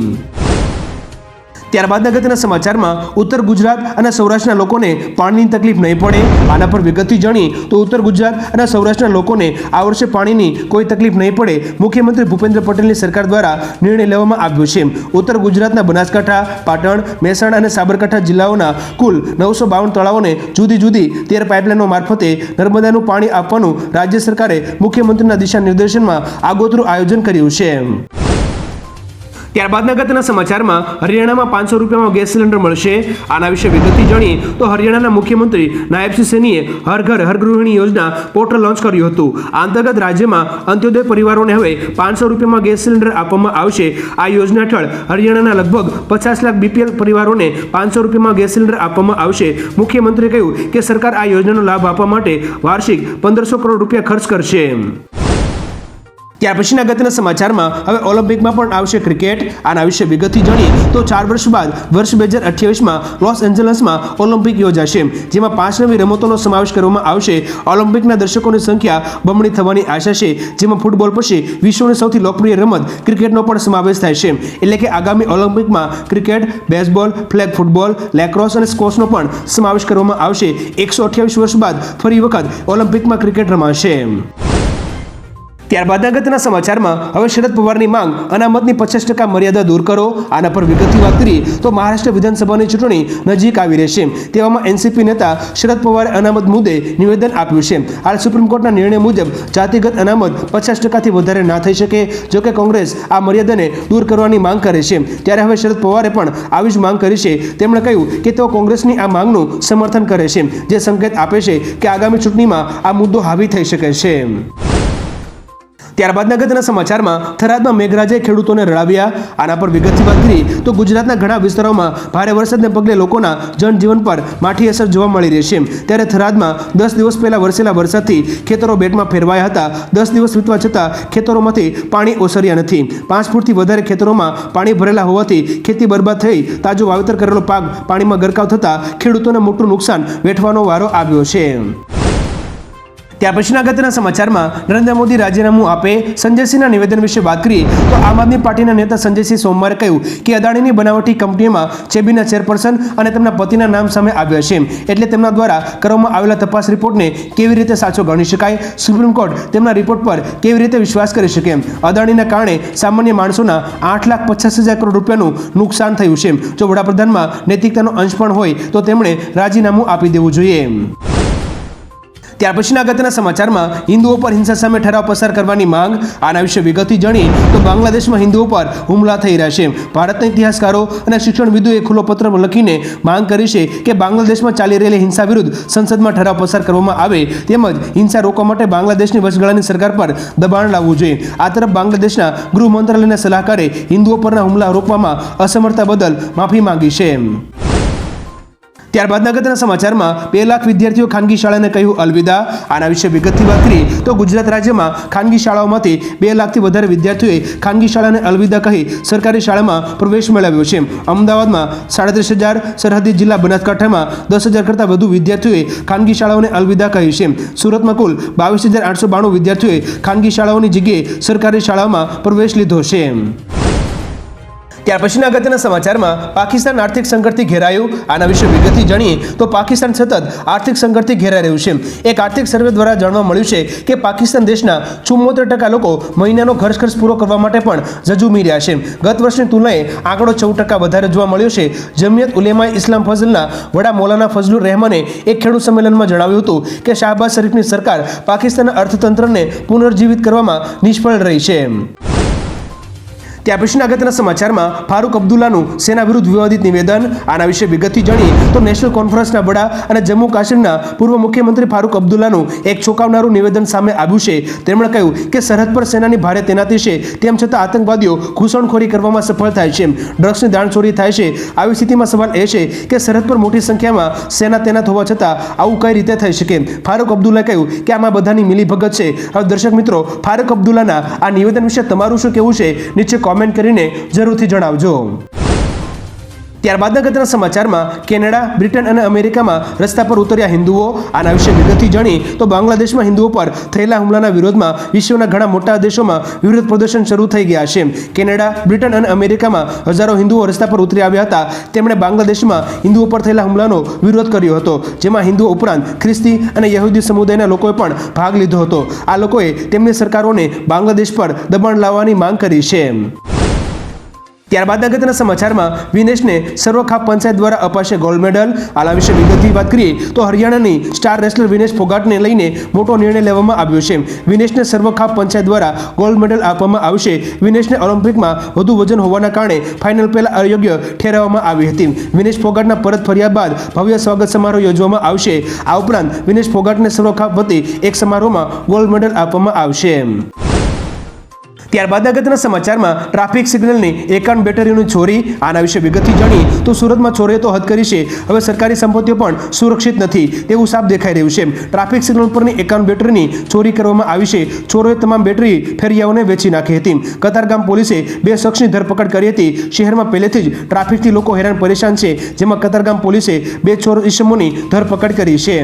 ત્યારબાદ અગત્યના સમાચારમાં ઉત્તર ગુજરાત અને સૌરાષ્ટ્રના લોકોને પાણીની તકલીફ નહીં પડે. આના પર વિગતથી જાણીએ તો ઉત્તર ગુજરાત અને સૌરાષ્ટ્રના લોકોને આ વર્ષે પાણીની કોઈ તકલીફ નહીં પડે. મુખ્યમંત્રી ભૂપેન્દ્ર પટેલની સરકાર દ્વારા નિર્ણય લેવામાં આવ્યો છે. ઉત્તર ગુજરાતના બનાસકાંઠા, પાટણ, મહેસાણા અને સાબરકાંઠા જિલ્લાઓના કુલ 952 તળાવોને જુદી જુદી 13 પાઇપલાઇનો મારફતે નર્મદાનું પાણી આપવાનું રાજ્ય સરકારે મુખ્યમંત્રીના દિશા નિર્દેશનમાં આગોતરું આયોજન કર્યું છે. ત્યારબાદ અગત્યના સમાચારમાં હરિયાણામાં 500 રૂપિયામાં ગેસ સિલિન્ડર મળશે. આના વિશે વિગતથી જાણીએ તો હરિયાણાના મુખ્યમંત્રી નાયબસિંહ સૈનીએ હર ઘર હર ગૃહિણી યોજના પોર્ટલ લોન્ચ કર્યું હતું. આ અંતર્ગત રાજ્યમાં અંત્યોદય પરિવારોને હવે 500 રૂપિયામાં ગેસ સિલિન્ડર આપવામાં આવશે. આ યોજના હેઠળ હરિયાણાના લગભગ 50 લાખ બીપીએલ પરિવારોને 500 રૂપિયામાં ગેસ સિલિન્ડર આપવામાં આવશે. મુખ્યમંત્રીએ કહ્યું કે સરકાર આ યોજનાનો લાભ આપવા માટે વાર્ષિક 1500 કરોડ રૂપિયા ખર્ચ કરશે. ત્યાર પછીના અગત્યના સમાચારમાં હવે ઓલિમ્પિકમાં પણ આવશે ક્રિકેટ. આના વિશે વિગતથી જાણીએ તો 4 વર્ષ બાદ વર્ષ 2028માં લોસ એન્જલસમાં ઓલિમ્પિક યોજાશે, જેમાં 5 નવી રમતોનો સમાવેશ કરવામાં આવશે. ઓલિમ્પિકના દર્શકોની સંખ્યા બમણી થવાની આશા છે, જેમાં ફૂટબોલ પછી વિશ્વની સૌથી લોકપ્રિય રમત ક્રિકેટનો પણ સમાવેશ થાય છે. એટલે કે આગામી ઓલિમ્પિકમાં ક્રિકેટ, બેઝબોલ, ફ્લેગ ફૂટબોલ, લેક્રોસ અને સ્કોશનો પણ સમાવેશ કરવામાં આવશે. 128 વર્ષ બાદ ફરી વખત ઓલિમ્પિકમાં ક્રિકેટ રમાશે. ત્યારબાદ અગત્યના સમાચારમાં હવે શરદ પવારની માંગ, અનામતની 50% મર્યાદા દૂર કરો. આના પર વિગતથી વાત કરીએ તો મહારાષ્ટ્ર વિધાનસભાની ચૂંટણી નજીક આવી રહી છે. તેવામાં એનસીપી નેતા શરદ પવારે અનામત મુદ્દે નિવેદન આપ્યું છે. હાલ સુપ્રીમ કોર્ટના નિર્ણય મુજબ જાતિગત અનામત 50%થી વધારે ના થઈ શકે. જોકે કોંગ્રેસ આ મર્યાદાને દૂર કરવાની માંગ કરે છે, ત્યારે હવે શરદ પવારે પણ આવી જ માંગ કરી છે. તેમણે કહ્યું કે તેઓ કોંગ્રેસની આ માંગનું સમર્થન કરે છે, જે સંકેત આપે છે કે આગામી ચૂંટણીમાં આ મુદ્દો હાવી થઈ શકે છે. ત્યારબાદ અગત્યના સમાચારમાં થરાદમાં મેઘરાજાએ ખેડૂતોને રડાવ્યા. આના પર વિગતથી વાત કરીએ તો ગુજરાતના ઘણા વિસ્તારોમાં ભારે વરસાદને પગલે લોકોના જનજીવન પર માઠી અસર જોવા મળી રહી છે. ત્યારે થરાદમાં 10 દિવસ પહેલા વરસેલા વરસાદથી ખેતરો બેટમાં ફેરવાયા હતા. 10 દિવસ વીતવા છતાં ખેતરોમાંથી પાણી ઓસર્યા નથી. 5 ફૂટથી વધારે ખેતરોમાં પાણી ભરેલા હોવાથી ખેતી બરબાદ થઈ. તાજો વાવેતર કરેલો પાક પાણીમાં ગરકાવ થતાં ખેડૂતોને મોટું નુકસાન વેઠવાનો વારો આવ્યો છે. ત્યાર પછીના અગત્યના સમાચારમાં નરેન્દ્ર મોદી રાજીનામું આપે, સંજયસિંહના નિવેદન વિશે વાત કરીએ તો આમ આદમી પાર્ટીના નેતા સંજયસિંહ સોમવારે કહ્યું કે અદાણીની બનાવટી કંપનીમાં સેબીના ચેરપર્સન અને તેમના પતિના નામ સામે આવ્યા છે, એટલે તેમના દ્વારા કરવામાં આવેલા તપાસ રિપોર્ટને કેવી રીતે સાચો ગણી શકાય? સુપ્રીમ કોર્ટ તેમના રિપોર્ટ પર કેવી રીતે વિશ્વાસ કરી શકે? અદાણીના કારણે સામાન્ય માણસોના 8,50,000 કરોડ રૂપિયાનું નુકસાન થયું છે. જો વડાપ્રધાનમાં નૈતિકતાનો અંશ પણ હોય તો તેમણે રાજીનામું આપી દેવું જોઈએ. ત્યાર પછીના અગત્યના સમાચારમાં હિન્દુઓ પર હિંસા સામે ઠરાવ પસાર કરવાની માંગ. આના વિશે વિગતથી જાણીએ તો બાંગ્લાદેશમાં હિન્દુઓ પર હુમલા થઈ રહ્યા છે. ભારતના ઇતિહાસકારો અને શિક્ષણવિદોએ ખુલ્લો પત્ર લખીને માંગ કરી છે કે બાંગ્લાદેશમાં ચાલી રહેલી હિંસા વિરુદ્ધ સંસદમાં ઠરાવ પસાર કરવામાં આવે તેમજ હિંસા રોકવા માટે બાંગ્લાદેશની વચગાળાની સરકાર પર દબાણ લાવવું જોઈએ. આ તરફ બાંગ્લાદેશના ગૃહ મંત્રાલયના સલાહકારે હિન્દુઓ પરના હુમલા રોકવામાં અસમર્થતા બદલ માફી માંગી છે. ત્યારબાદ અગત્યના સમાચારમાં 2 લાખ વિદ્યાર્થીઓ ખાનગી શાળાને કહ્યું અલવિદા. આના વિશે વિગતથી વાત કરીએ તો ગુજરાત રાજ્યમાં ખાનગી શાળાઓમાંથી 2 લાખથી વધારે વિદ્યાર્થીઓએ ખાનગી શાળાને અલવિદા કહી સરકારી શાળામાં પ્રવેશ મેળવ્યો છે. અમદાવાદમાં 37,000, સરહદી જિલ્લા બનાસકાંઠામાં 10,000 કરતાં વધુ વિદ્યાર્થીઓએ ખાનગી શાળાઓને અલવિદા કહી છે. સુરતમાં કુલ 22,892 વિદ્યાર્થીઓએ ખાનગી શાળાઓની જગ્યાએ સરકારી શાળાઓમાં પ્રવેશ લીધો છે. ત્યાર પછીના અગત્યના સમાચારમાં પાકિસ્તાન આર્થિક સંકટથી ઘેરાયું. આના વિશે વિગતથી જાણીએ તો પાકિસ્તાન સતત આર્થિક સંકટથી ઘેરાઈ રહ્યું છે. એક આર્થિક સર્વે દ્વારા જાણવા મળ્યું છે કે પાકિસ્તાન દેશના 74% લોકો મહિનાનો ઘર ખર્ચ પૂરો કરવા માટે પણ ઝઝૂમી રહ્યા છે. ગત વર્ષની તુલનાએ આંકડો 14% વધારે જોવા મળ્યો છે. જમિયત ઉલેમાએ ઇસ્લામ ફઝલના વડા મૌલાના ફઝલુર રહેમાને એક ખેડૂત સંમેલનમાં જણાવ્યું હતું કે શાહબાઝ શરીફની સરકાર પાકિસ્તાનના અર્થતંત્રને પુનર્જીવિત કરવામાં નિષ્ફળ રહી છે. ત્યાર પછીના અગત્યના સમાચારમાં ફારૂક અબ્દુલ્લાનું સેના વિરુદ્ધ વિવાદિત નિવેદન. આના વિશે વિગતથી જાણીએ તો નેશનલ કોન્ફરન્સના વડા અને જમ્મુ કાશ્મીરના પૂર્વ મુખ્યમંત્રી ફારૂક અબ્દુલ્લાનું એક ચોંકાવનારું નિવેદન સામે આવ્યું છે. તેમણે કહ્યું કે સરહદ પર સેનાની ભારે તૈનાતી છે તેમ છતાં આતંકવાદીઓ ઘૂસણખોરી કરવામાં સફળ થાય છે, ડ્રગ્સની દાણચોરી થાય છે. આવી સ્થિતિમાં સવાલ એ છે કે સરહદ પર મોટી સંખ્યામાં સેના તૈનાત હોવા છતાં આવું કઈ રીતે થઈ શકે. ફારૂક અબ્દુલ્લાએ કહ્યું કે આમાં બધાની મિલીભગત છે. હવે દર્શક મિત્રો, ફારૂક અબ્દુલ્લાના આ નિવેદન વિશે તમારું શું કહેવું છે નીચે કોમેન્ટ કરીને જરૂરથી જણાવજો. ત્યારબાદ અગત્યના સમાચારમાં કેનેડા, બ્રિટન અને અમેરિકામાં રસ્તા પર ઉતર્યા હિન્દુઓ. આના વિશે વિગતથી જાણીએ તો બાંગ્લાદેશમાં હિન્દુઓ પર થયેલા હુમલાના વિરોધમાં વિશ્વના ઘણા મોટા દેશોમાં વિરોધ પ્રદર્શન શરૂ થઈ ગયા છે. કેનેડા, બ્રિટન અને અમેરિકામાં હજારો હિન્દુઓ રસ્તા પર ઉતરી આવ્યા હતા. તેમણે બાંગ્લાદેશમાં હિન્દુઓ પર થયેલા હુમલાનો વિરોધ કર્યો હતો, જેમાં હિન્દુઓ ઉપરાંત ખ્રિસ્તી અને યહૂદી સમુદાયના લોકોએ પણ ભાગ લીધો હતો. આ લોકોએ તેમની સરકારોને બાંગ્લાદેશ પર દબાણ લાવવાની માંગ કરી છે. ત્યારબાદ અગત્યના સમાચારમાં વિનેશને સર્વખાપ પંચાયત દ્વારા અપાશે ગોલ્ડ મેડલ. આના વિશે વિગતથી વાત કરીએ તો હરિયાણાની સ્ટાર રેસલર વિનેશ ફોગાટને લઈને મોટો નિર્ણય લેવામાં આવ્યો છે. વિનેશને સર્વખાપ પંચાયત દ્વારા ગોલ્ડ મેડલ આપવામાં આવશે. વિનેશને ઓલિમ્પિકમાં વધુ વજન હોવાના કારણે ફાઇનલ પહેલા અયોગ્ય ઠેરવવામાં આવી હતી. વિનેશ ફોગાટના પરત ફર્યા બાદ ભવ્ય સ્વાગત સમારોહ યોજવામાં આવશે. આ ઉપરાંત વિનેશ ફોગાટને સર્વખાપ વતી એક સમારોહમાં ગોલ્ડ મેડલ આપવામાં આવશે. ત્યારબાદ અગત્યના સમાચારમાં ટ્રાફિક સિગ્નલની 51 બેટરીઓની ચોરી. આના વિશે વિગતથી જાણીએ તો સુરતમાં ચોરીએ તો હદ કરી છે. હવે સરકારી સંપત્તિઓ પણ સુરક્ષિત નથી તેવું સાફ દેખાઈ રહ્યું છે. ટ્રાફિક સિગ્નલ પરની 51 બેટરીની ચોરી કરવામાં આવી છે. ચોરોએ તમામ બેટરી ફેરિયાઓને વેચી નાખી હતી. કતારગામ પોલીસે 2 શખ્સની ધરપકડ કરી હતી. શહેરમાં પહેલેથી જ ટ્રાફિકથી લોકો હેરાન પરેશાન છે, જેમાં કતારગામ પોલીસે 2 ચોર ઇસમોની ધરપકડ કરી છે.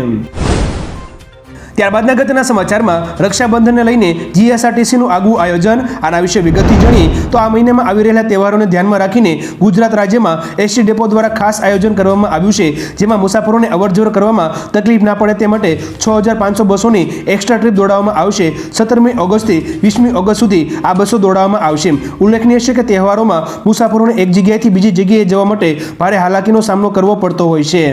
ત્યારબાદ અગત્યના સમાચારમાં રક્ષાબંધનને લઈને જીએસઆરટીસીનું આગવું આયોજન. આના વિશે વિગતથી જાણીએ તો આ મહિનામાં આવી રહેલા તહેવારોને ધ્યાનમાં રાખીને ગુજરાત રાજ્યમાં એસટી ડેપો દ્વારા ખાસ આયોજન કરવામાં આવ્યું છે, જેમાં મુસાફરોને અવરજવર કરવામાં તકલીફ ના પડે તે માટે 6,500 બસોની એક્સ્ટ્રા ટ્રીપ દોડાવવામાં આવશે. 17મી ઓગસ્ટથી 20મી ઓગસ્ટ સુધી આ બસો દોડાવવામાં આવશે. ઉલ્લેખનીય છે કે તહેવારોમાં મુસાફરોને એક જગ્યાએથી બીજી જગ્યાએ જવા માટે ભારે હાલાકીનો સામનો કરવો પડતો હોય છે.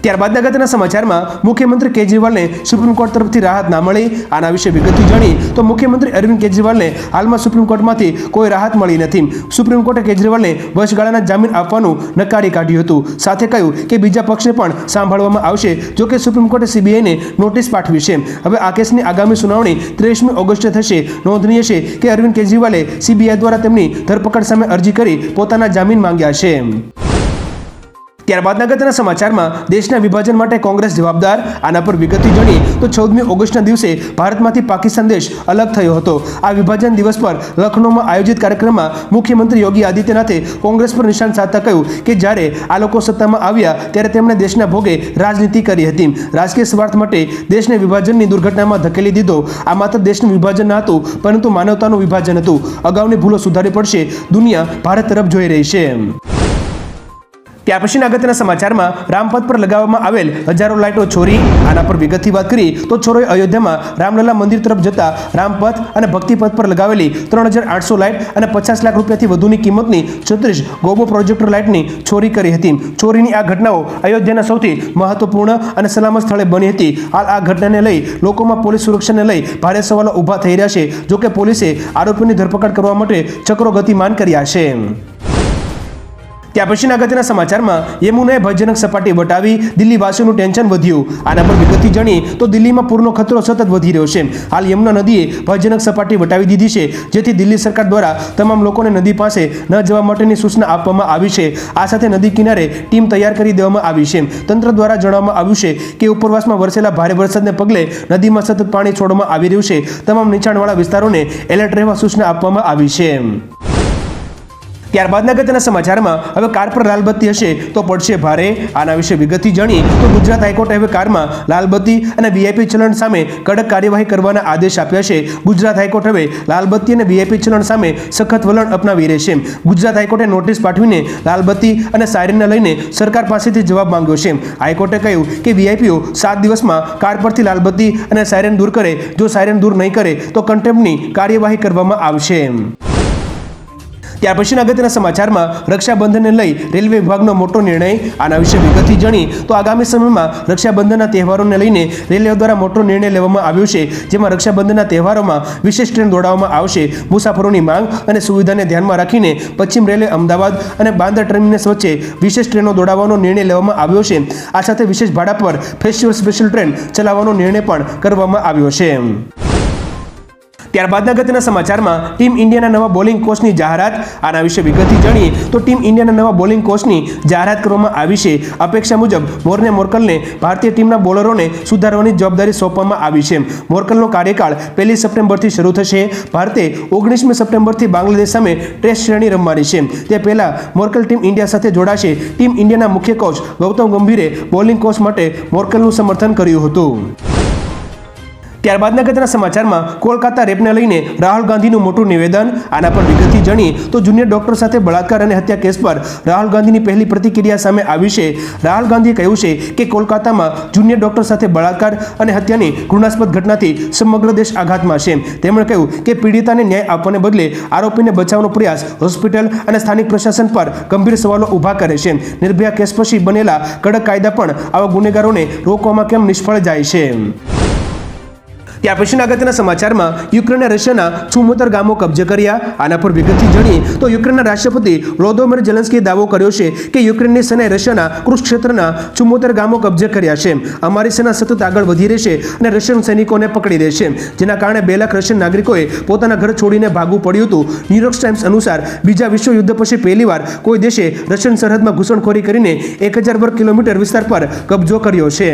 ત્યારબાદ અગત્યના સમાચારમાં મુખ્યમંત્રી કેજરીવાલને સુપ્રીમ કોર્ટ તરફથી રાહત ના મળી. આના વિશે વિગતથી જાણીએ તો મુખ્યમંત્રી અરવિંદ કેજરીવાલને હાલમાં સુપ્રીમ કોર્ટમાંથી કોઈ રાહત મળી નથી. સુપ્રીમ કોર્ટે કેજરીવાલને વચગાળાના જામીન આપવાનું નકારી કાઢ્યું હતું. સાથે કહ્યું કે બીજા પક્ષને પણ સાંભળવામાં આવશે. જોકે સુપ્રીમ કોર્ટે સીબીઆઈને નોટિસ પાઠવી છે. હવે આ કેસની આગામી સુનાવણી 23મી ઓગસ્ટે થશે. નોંધનીય છે કે અરવિંદ કેજરીવાલે સીબીઆઈ દ્વારા તેમની ધરપકડ સામે અરજી કરી પોતાના જામીન માંગ્યા છે. ત્યારબાદ અગત્યના સમાચારમાં દેશના વિભાજન માટે કોંગ્રેસ જવાબદાર. આના પર વિગતથી જાણીએ તો 14મી ઓગસ્ટના દિવસે ભારતમાંથી પાકિસ્તાન દેશ અલગ થયો હતો. આ વિભાજન દિવસ પર લખનૌમાં આયોજિત કાર્યક્રમમાં મુખ્યમંત્રી યોગી આદિત્યનાથે કોંગ્રેસ પર નિશાન સાધતા કહ્યું કે જ્યારે આ લોકો સત્તામાં આવ્યા ત્યારે તેમણે દેશના ભોગે રાજનીતિ કરી હતી. રાજકીય સ્વાર્થ માટે દેશને વિભાજનની દુર્ઘટનામાં ધકેલી દીધો. આ માત્ર દેશનું વિભાજન ન હતું, પરંતુ માનવતાનું વિભાજન હતું. અગાઉની ભૂલો સુધારવી પડશે. દુનિયા ભારત તરફ જોઈ રહી છે. ત્યાર પછીના અગત્યના સમાચારમાં રામપથ પર લગાવવામાં આવેલ હજારો લાઇટો ચોરી. આના પર વિગતથી વાત કરી તો ચોરોએ અયોધ્યામાં રામલલા મંદિર તરફ જતા રામપથ અને ભક્તિપથ પર લગાવેલી 3800 લાઇટ અને 50 લાખ રૂપિયાથી વધુની કિંમતની 36 ગોબો પ્રોજેક્ટર લાઇટની ચોરી કરી હતી. ચોરીની આ ઘટનાઓ અયોધ્યાના સૌથી મહત્વપૂર્ણ અને સલામત સ્થળે બની હતી. હાલ આ ઘટનાને લઈ લોકોમાં પોલીસ સુરક્ષાને લઈ ભારે સવાલો ઊભા થઈ રહ્યા છે. જોકે પોલીસે આરોપીની ધરપકડ કરવા માટે ચક્રો ગતિમાન કર્યા છે. ત્યાર પછીના અગત્યના સમાચારમાં યમુનાએ ભયજનક સપાટી વટાવી, દિલ્હીવાસીઓનું ટેન્શન વધ્યું. આના પર વિગતથી જાણીએ તો દિલ્હીમાં પૂરનો ખતરો સતત વધી રહ્યો છે. હાલ યમુના નદીએ ભયજનક સપાટી વટાવી દીધી છે, જેથી દિલ્હી સરકાર દ્વારા તમામ લોકોને નદી પાસે ન જવા માટેની સૂચના આપવામાં આવી છે. આ સાથે નદી કિનારે ટીમ તૈયાર કરી દેવામાં આવી છે. તંત્ર દ્વારા જણાવવામાં આવ્યું છે કે ઉપરવાસમાં વરસેલા ભારે વરસાદને પગલે નદીમાં સતત પાણી છોડવામાં આવી રહ્યું છે. તમામ નીચાણવાળા વિસ્તારોને એલર્ટ રહેવા સૂચના આપવામાં આવી છે. ત્યારબાદના અગત્યના સમાચારમાં હવે કાર પર લાલબત્તી હશે તો પડશે ભારે. આના વિશે વિગતથી જાણીએ તો ગુજરાત હાઈકોર્ટે હવે કારમાં લાલબત્તી અને વીઆઈપી ચલણ સામે કડક કાર્યવાહી કરવાના આદેશ આપ્યા છે. ગુજરાત હાઈકોર્ટ હવે લાલબત્તી અને વીઆઈપી ચલણ સામે સખત વલણ અપનાવી રહેશે. ગુજરાત હાઈકોર્ટે નોટિસ પાઠવીને લાલબત્તી અને સાયરનને લઈને સરકાર પાસેથી જવાબ માંગ્યો છે. હાઈકોર્ટે કહ્યું કે વીઆઈપીઓ 7 દિવસમાં કાર પરથી લાલબત્તી અને સાયરન દૂર કરે. જો સાયરન દૂર નહીં કરે તો કન્ટેમ્પની કાર્યવાહી કરવામાં આવશે. ત્યાર પછીના અગત્યના સમાચારમાં રક્ષાબંધનને લઈ રેલવે વિભાગનો મોટો નિર્ણય. આના વિશે વિગતથી જાણીએ તો આગામી સમયમાં રક્ષાબંધનના તહેવારોને લઈને રેલવે દ્વારા મોટો નિર્ણય લેવામાં આવ્યો છે. જેમાં રક્ષાબંધનના તહેવારોમાં વિશેષ ટ્રેન દોડાવવામાં આવશે. મુસાફરોની માંગ અને સુવિધાને ધ્યાનમાં રાખીને પશ્ચિમ રેલવે અમદાવાદ અને બાંદ્રા ટર્મિનસ વચ્ચે વિશેષ ટ્રેનો દોડાવવાનો નિર્ણય લેવામાં આવ્યો છે. આ સાથે વિશેષ ભાડા પર ફેસ્ટિવલ સ્પેશિયલ ટ્રેન ચલાવવાનો નિર્ણય પણ કરવામાં આવ્યો છે. ત્યારબાદના અગત્યના સમાચારમાં ટીમ ઇન્ડિયાના નવા બોલિંગ કોચની જાહેરાત. આના વિશે વિગતથી જાણીએ તો ટીમ ઇન્ડિયાના નવા બોલિંગ કોચની જાહેરાત કરવામાં આવી છે. અપેક્ષા મુજબ મોર્ને મોર્કલને ભારતીય ટીમના બોલરોને સુધારવાની જવાબદારી સોંપવામાં આવી છે. મોર્કલનો કાર્યકાળ 1 સપ્ટેમ્બરથી શરૂ થશે. ભારતે 19મી સપ્ટેમ્બરથી બાંગ્લાદેશ સામે ટેસ્ટ શ્રેણી રમવાની છે. તે પહેલા મોર્કલ ટીમ ઇન્ડિયા સાથે જોડાશે. ટીમ ઇન્ડિયાના મુખ્ય કોચ ગૌતમ ગંભીરે બોલિંગ કોચ માટે મોર્કલનું સમર્થન કર્યું હતું. ત્યારબાદના અગત્યના સમાચારમાં કોલકાતા રેપને લઈને રાહુલ ગાંધીનું મોટું નિવેદન. આના પર વિગતથી જાણીએ તો જુનિયર ડોક્ટર સાથે બળાત્કાર અને હત્યા કેસ પર રાહુલ ગાંધીની પહેલી પ્રતિક્રિયા સામે આવી છે. રાહુલ ગાંધીએ કહ્યું છે કે કોલકાતામાં જુનિયર ડોક્ટર સાથે બળાત્કાર અને હત્યાની ઘૃણાસ્પદ ઘટનાથી સમગ્ર દેશ આઘાતમાં છે. તેમણે કહ્યું કે પીડિતાને ન્યાય આપવાને બદલે આરોપીને બચાવવાનો પ્રયાસ હોસ્પિટલ અને સ્થાનિક પ્રશાસન પર ગંભીર સવાલો ઊભા કરે છે. નિર્ભયા કેસ પછી બનેલા કડક કાયદા પણ આવા ગુનેગારોને રોકવામાં કેમ નિષ્ફળ જાય છે. ત્યાર પછીના અગત્યના સમાચારમાં યુક્રેને રશિયાના 74 ગામો કબજે કર્યા. આના પર વિગતથી જાણીએ તો યુક્રેનના રાષ્ટ્રપતિ વ્લોદોમિર ઝેલેન્સ્કીએ દાવો કર્યો છે કે યુક્રેનની સેનાએ રશિયાના કુરુક્ષેત્રના 74 ગામો કબજે કર્યા છે. અમારી સેના સતત આગળ વધી રહી છે અને રશિયન સૈનિકોને પકડી રહી છે, જેના કારણે 2 લાખ રશિયન નાગરિકોએ પોતાના ઘર છોડીને ભાગવું પડ્યું હતું. ન્યૂયોર્ક ટાઈમ્સ અનુસાર બીજા વિશ્વયુદ્ધ પછી પહેલીવાર કોઈ દેશે રશિયન સરહદમાં ઘૂસણખોરી કરીને 1000 વર્ગ કિલોમીટર વિસ્તાર પર કબજો કર્યો છે.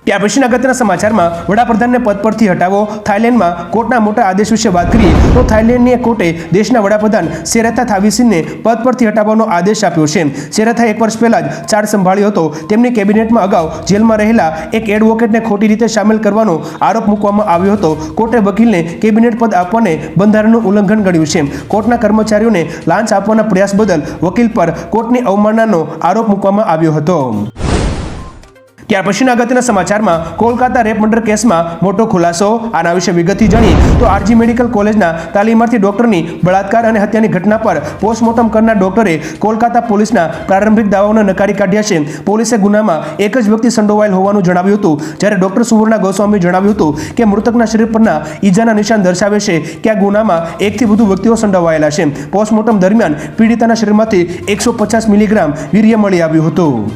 ત્યાર પછીના અગત્યના સમાચારમાં વડાપ્રધાનને પદ પરથી હટાવો. થાઇલેન્ડમાં કોર્ટના મોટા આદેશ વિશે વાત કરીએ તો થાઇલેન્ડની કોર્ટે દેશના વડાપ્રધાન સેરેથા થાવિસિનને પદ પરથી હટાવવાનો આદેશ આપ્યો છે. સેરેથાએ 1 વર્ષ પહેલા જ ચાર્જ સંભાળ્યો હતો. તેમની કેબિનેટમાં અગાઉ જેલમાં રહેલા એક એડવોકેટને ખોટી રીતે સામેલ કરવાનો આરોપ મૂકવામાં આવ્યો હતો. કોર્ટે વકીલને કેબિનેટ પદ આપવાને બંધારણનું ઉલ્લંઘન ગણ્યું છે. કોર્ટના કર્મચારીઓને લાંચ આપવાના પ્રયાસ બદલ વકીલ પર કોર્ટની અવમાનનાનો આરોપ મૂકવામાં આવ્યો હતો. ત્યાર પછીના અગત્યના સમાચારમાં કોલકાતા રેપ મર્ડર કેસમાં મોટો ખુલાસો. આના વિશે વિગતથી જાણીએ તો આરજી મેડિકલ કોલેજના તાલીમાર્થી ડોક્ટરની બળાત્કાર અને હત્યાની ઘટના પર પોસ્ટમોર્ટમ કરનાર ડોક્ટરે કોલકાતા પોલીસના પ્રારંભિક દાવાઓને નકારી કાઢ્યા છે. પોલીસે ગુનામાં એક જ વ્યક્તિ સંડોવાયેલ હોવાનું જણાવ્યું હતું, જ્યારે ડોક્ટર સુવર્ણા ગોસ્વામીએ જણાવ્યું હતું કે મૃતકના શરીર પરના ઈજાના નિશાન દર્શાવે છે કે આ ગુનામાં 1 થી વધુ વ્યક્તિઓ સંડોવાયેલા છે. પોસ્ટમોર્ટમ દરમિયાન પીડિતાના શરીરમાંથી 150 મિલીગ્રામ વીર્ય મળી આવ્યું હતું.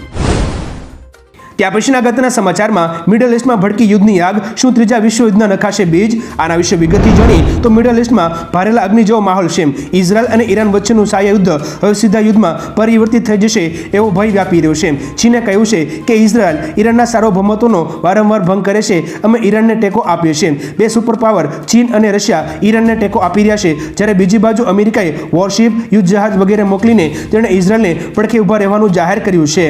ત્યાર પછીના અગત્યના સમાચારમાં મિડલ ઇસ્ટમાં ભડકી યુદ્ધની આગ. શું ત્રીજા વિશ્વયુદ્ધના નખાશે બીજ? આના વિશે વિગતથી જાણીએ તો મિડલ ઇસ્ટમાં ભારેલા અગ્નિ જેવો માહોલ છે. ઇઝરાયલ અને ઈરાન વચ્ચેનું સાયા યુદ્ધ હવે સીધા યુદ્ધમાં પરિવર્તિત થઈ જશે એવો ભય વ્યાપી રહ્યો છે. ચીને કહ્યું છે કે ઇઝરાયલ ઈરાનના સાર્વભૌમત્વનો વારંવાર ભંગ કરે છે. અમે ઈરાનને ટેકો આપીએ છીએ. 2 સુપર પાવર ચીન અને રશિયા ઈરાનને ટેકો આપી રહ્યા છે, જ્યારે બીજી બાજુ અમેરિકાએ વોરશિપ, યુદ્ધ જહાજ વગેરે મોકલીને તેણે ઇઝરાયલને પડખે ઊભા રહેવાનું જાહેર કર્યું છે.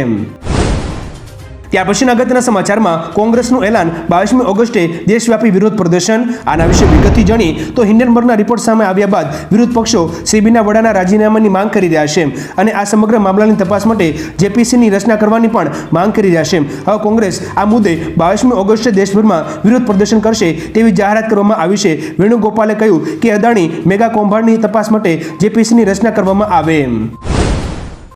ત્યાર પછીના અગત્યના સમાચારમાં કોંગ્રેસનું એલાન 22મી ઓગસ્ટે દેશવ્યાપી વિરોધ પ્રદર્શન. આના વિશે વિગતથી જાણી તો હિન્ડનબર્ગના રિપોર્ટ સામે આવ્યા બાદ વિરોધ પક્ષો સેબીના વડાના રાજીનામાની માંગ કરી રહ્યા છે અને આ સમગ્ર મામલાની તપાસ માટે જેપીસીની રચના કરવાની પણ માંગ કરી રહ્યા છે. હવે કોંગ્રેસ આ મુદ્દે 22મી ઓગસ્ટે દેશભરમાં વિરોધ પ્રદર્શન કરશે તેવી જાહેરાત કરવામાં આવી છે. વેણુગોપાલે કહ્યું કે અદાણી મેગા કૌભાંડની તપાસ માટે જેપીસીની રચના કરવામાં આવે.